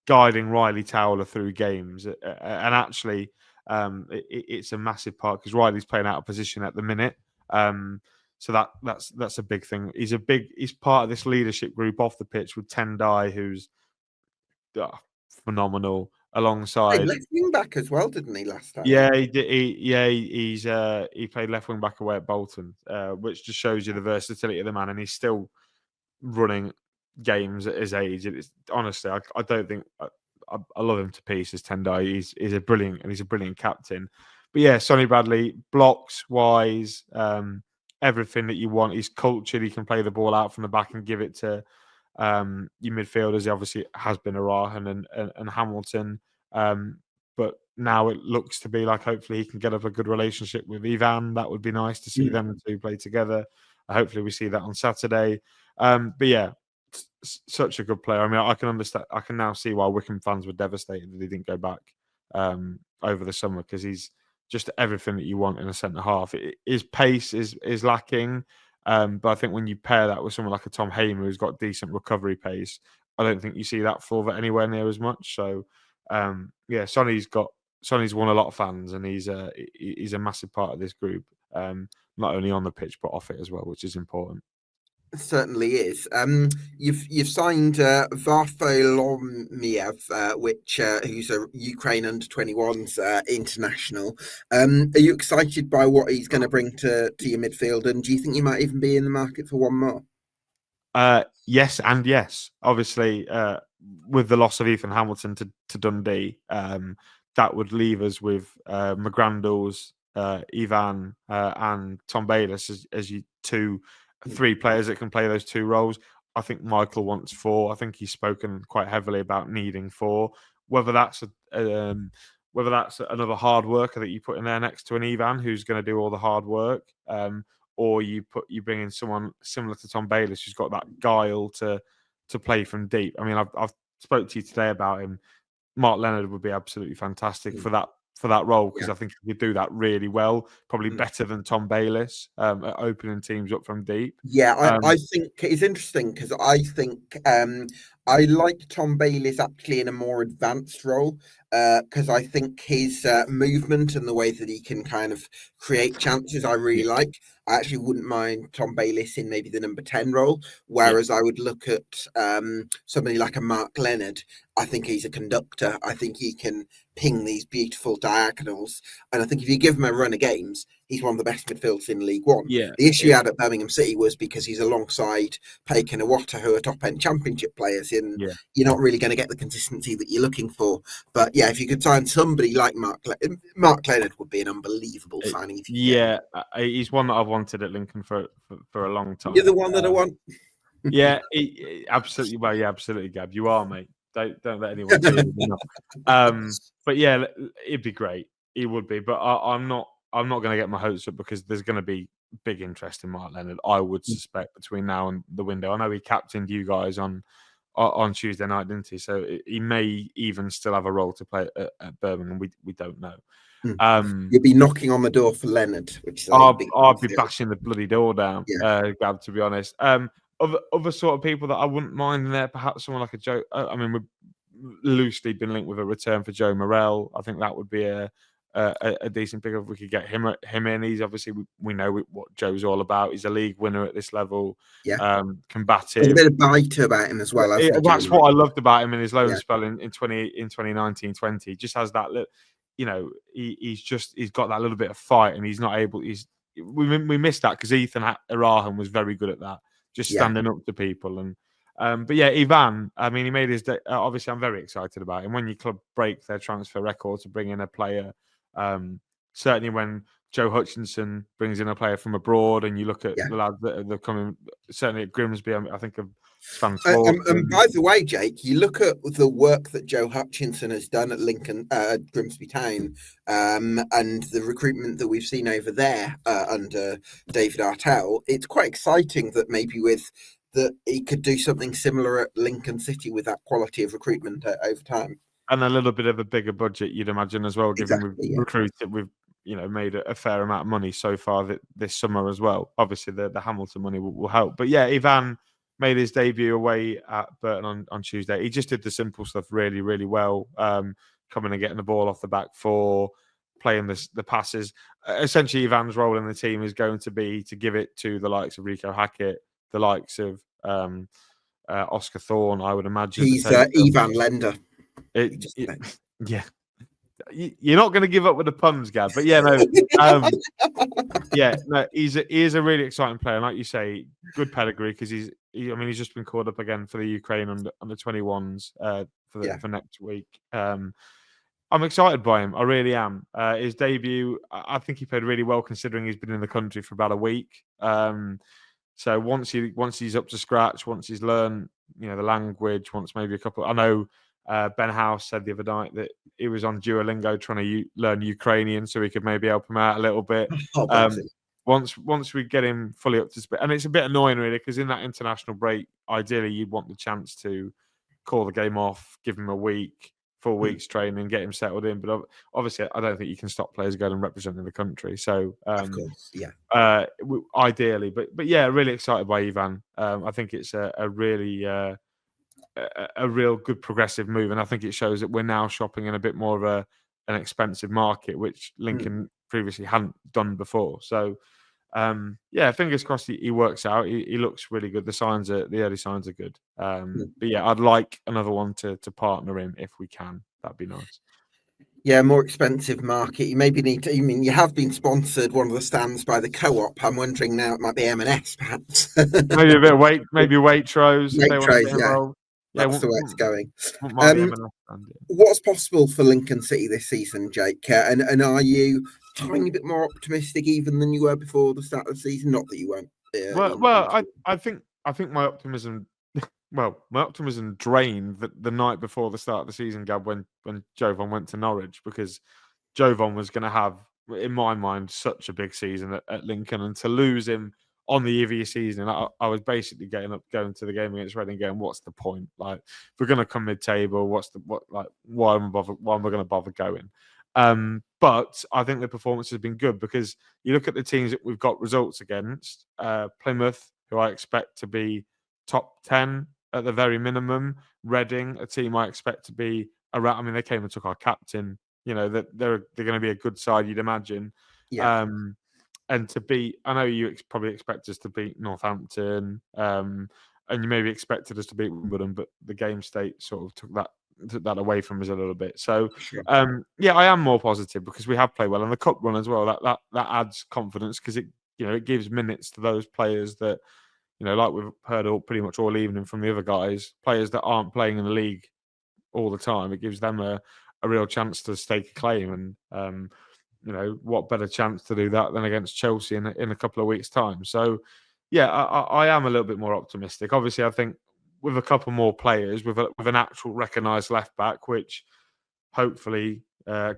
[SPEAKER 3] guiding Riley Towler through games. And actually, it's a massive part because Riley's playing out of position at the minute. So that's a big thing. He's part of this leadership group off the pitch with Tendai, who's phenomenal. Alongside,
[SPEAKER 1] he left wing back as well, didn't he, last time?
[SPEAKER 3] Yeah, he did. He played left wing back away at Bolton, which just shows you the versatility of the man, and he's still running games at his age. Honestly, I don't think I love him to pieces. Tendai, he's a brilliant captain. But yeah, Sonny Bradley, blocks wise, everything that you want. He's cultured. He can play the ball out from the back and give it to your midfielders. He obviously has been Arahan and Hamilton, but now it looks to be like hopefully he can get up a good relationship with Ivan. That would be nice to see them two play together. Hopefully we see that on Saturday. But yeah, such a good player. I mean, I can understand. I can now see why Wycombe fans were devastated that he didn't go back over the summer, because he's just everything that you want in a centre half. His pace is lacking. But I think when you pair that with someone like a Tom Hamer who's got decent recovery pace, I don't think you see that Fulver anywhere near as much. So yeah, Sonny's won a lot of fans, and he's a massive part of this group, not only on the pitch but off it as well, which is important.
[SPEAKER 1] It certainly is. You've signed Varfolomiev, who's a Ukraine under-21s international. Are you excited by what he's going to bring to your midfield, and do you think you might even be in the market for one more?
[SPEAKER 3] Yes and yes. Obviously, with the loss of Ethan Hamilton to Dundee, that would leave us with McGrandles, Ivan, and Tom Bayliss as you 3 players that can play those 2 roles. I think Michael wants 4. I think he's spoken quite heavily about needing 4. Whether that's another hard worker that you put in there next to an Ivan who's going to do all the hard work, or you bring in someone similar to Tom Bayliss who's got that guile to play from deep. I mean, I've spoke to you today about him. Mark Leonard would be absolutely fantastic for that role, because I think he could do that really well, probably better than Tom Bayliss at opening teams up from deep.
[SPEAKER 1] Yeah, I think it's interesting, because I think I like Tom Bayliss actually in a more advanced role, because I think his movement and the way that he can kind of create chances I really like. I actually wouldn't mind Tom Bayliss in maybe the number 10 role, whereas I would look at somebody like a Mark Leonard. I think he's a conductor. I think he can ping these beautiful diagonals, and I think if you give him a run of games, he's one of the best midfielders in League One.
[SPEAKER 3] Yeah,
[SPEAKER 1] the issue he had at Birmingham City was because he's alongside Paik and Iwata, who are top-end Championship players, and you're not really going to get the consistency that you're looking for. But yeah, if you could sign somebody like Mark Leonard, would be an unbelievable signing.
[SPEAKER 3] He's one that I've wanted at Lincoln for a long time.
[SPEAKER 1] You're the one that I want.
[SPEAKER 3] Yeah, absolutely. Well, yeah, absolutely, Gab. You are, mate. Don't let anyone tell you enough. But yeah, it'd be great. It would be. But I'm not going to get my hopes up, because there's going to be big interest in Mark Leonard, I would suspect, between now and the window. I know he captained you guys on Tuesday night, didn't he? So he may even still have a role to play at Birmingham. We don't know.
[SPEAKER 1] You'll be knocking on the door for Leonard, which is
[SPEAKER 3] I'll be bashing the bloody door down, Gab, to be honest. other sort of people that I wouldn't mind in there, perhaps someone like a Joe. I mean, we've loosely been linked with a return for Joe Morrell. I think that would be a decent pick if we could get him in. He's obviously, we know what Joe's all about. He's a league winner at this level.
[SPEAKER 1] Yeah.
[SPEAKER 3] Combative.
[SPEAKER 1] There's a bit of bite about him as well.
[SPEAKER 3] That's what I loved about him in his loan
[SPEAKER 1] Yeah.
[SPEAKER 3] spell in 2019-20. He just has that little, he's got that little bit of fight, and he's not able. We missed that because Ethan Arahan was very good at that, just standing up to people. And but yeah, Ivan. I mean, he made his day. Obviously, I'm very excited about him. When your club break their transfer record to bring in a player, certainly when Joe Hutchinson brings in a player from abroad, and you look at the lads that are coming, certainly at Grimsby, I think of Stan Ford.
[SPEAKER 1] And by the way, Jake, you look at the work that Joe Hutchinson has done at Grimsby Town, and the recruitment that we've seen over there under David Artell. It's quite exciting that maybe that he could do something similar at Lincoln City with that quality of recruitment over time.
[SPEAKER 3] And a little bit of a bigger budget, you'd imagine, as well, given we've recruited, we've made a fair amount of money so far this summer as well. Obviously, the Hamilton money will help. But yeah, Ivan made his debut away at Burton on Tuesday. He just did the simple stuff really, really well, coming and getting the ball off the back four, playing the passes. Essentially, Ivan's role in the team is going to be to give it to the likes of Rico Hackett, the likes of Oscar Thorne, I would imagine.
[SPEAKER 1] He's Ivan Lender.
[SPEAKER 3] Yeah. You're not going to give up with the puns, Gab, but yeah, no, he is a really exciting player. And like you say, good pedigree, because he's just been called up again for the Ukraine under 21s for next week. I'm excited by him. I really am. His debut, I think he played really well considering he's been in the country for about a week. So once he's up to scratch, once he's learned, the language, once maybe a couple. I know Ben House said the other night that he was on Duolingo trying to learn Ukrainian, so we could maybe help him out a little bit. Once we get him fully up to speed, and it's a bit annoying really, because in that international break, ideally you'd want the chance to call the game off, give him a 4 weeks training, get him settled in. But obviously, I don't think you can stop players going and representing the country. So,
[SPEAKER 1] of course,
[SPEAKER 3] ideally, but yeah, really excited by Ivan. I think it's a really a real good progressive move, and I think it shows that we're now shopping in a bit more of an expensive market, which Lincoln previously hadn't done before. So, fingers crossed he works out. He looks really good. The early signs are good. But yeah, I'd like another one to partner in if we can. That'd be nice.
[SPEAKER 1] Yeah, more expensive market. You maybe need to. I mean, you have been sponsored one of the stands by the Co-op. I'm wondering now it might be M&S, perhaps.
[SPEAKER 3] Maybe a bit of Waitrose.
[SPEAKER 1] Waitrose, that's the way it's going. What's possible for Lincoln City this season, Jake? And are you a tiny bit more optimistic even than you were before the start of the season? Not that you weren't.
[SPEAKER 3] I think my optimism. Well, my optimism drained the night before the start of the season, Gab, when Jovan went to Norwich, because Jovan was going to have, in my mind, such a big season at Lincoln, and to lose him on the eve of your season, I was basically going to the game against Reading, going, what's the point? Like, if we're going to come mid-table, why am I going to bother going? But I think the performance has been good, because you look at the teams that we've got results against, Plymouth, who I expect to be top 10 at the very minimum. Reading, a team I expect to be around. I mean, they came and took our captain. That they're going to be a good side, you'd imagine.
[SPEAKER 1] Yeah.
[SPEAKER 3] And to beat, I know you probably expect us to beat Northampton, and you maybe expected us to beat Wimbledon, but the game state sort of took that away from us a little bit. So, I am more positive, because we have played well, and the cup run as well. That adds confidence, because it gives minutes to those players that. Like we've heard pretty much all evening from the other guys, players that aren't playing in the league all the time. It gives them a real chance to stake a claim, and what better chance to do that than against Chelsea in a couple of weeks' time. So, yeah, I am a little bit more optimistic. Obviously, I think with a couple more players, with an actual recognised left back, which hopefully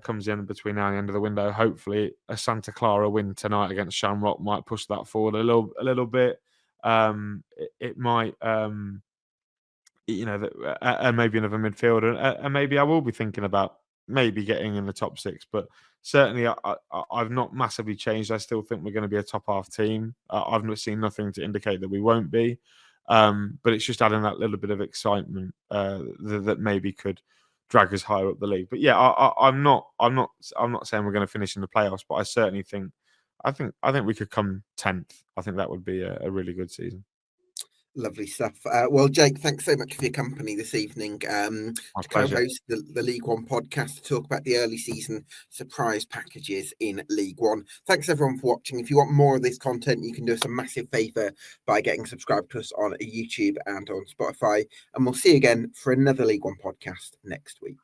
[SPEAKER 3] comes in between now and the end of the window. Hopefully, a Santa Clara win tonight against Shamrock might push that forward a little bit. It might, and maybe another midfielder, and maybe I will be thinking about maybe getting in the top 6. But certainly, I've not massively changed. I still think we're going to be a top half team. I've not seen nothing to indicate that we won't be. But it's just adding that little bit of excitement that maybe could drag us higher up the league. But yeah, I'm not saying we're going to finish in the playoffs, but I certainly think we could come 10th. I think that would be a really good season.
[SPEAKER 1] Lovely stuff. Well, Jake, thanks so much for your company this evening to co-host the League One podcast to talk about the early season surprise packages in League One. Thanks everyone for watching. If you want more of this content, you can do us a massive favour by getting subscribed to us on YouTube and on Spotify. And we'll see you again for another League One podcast next week.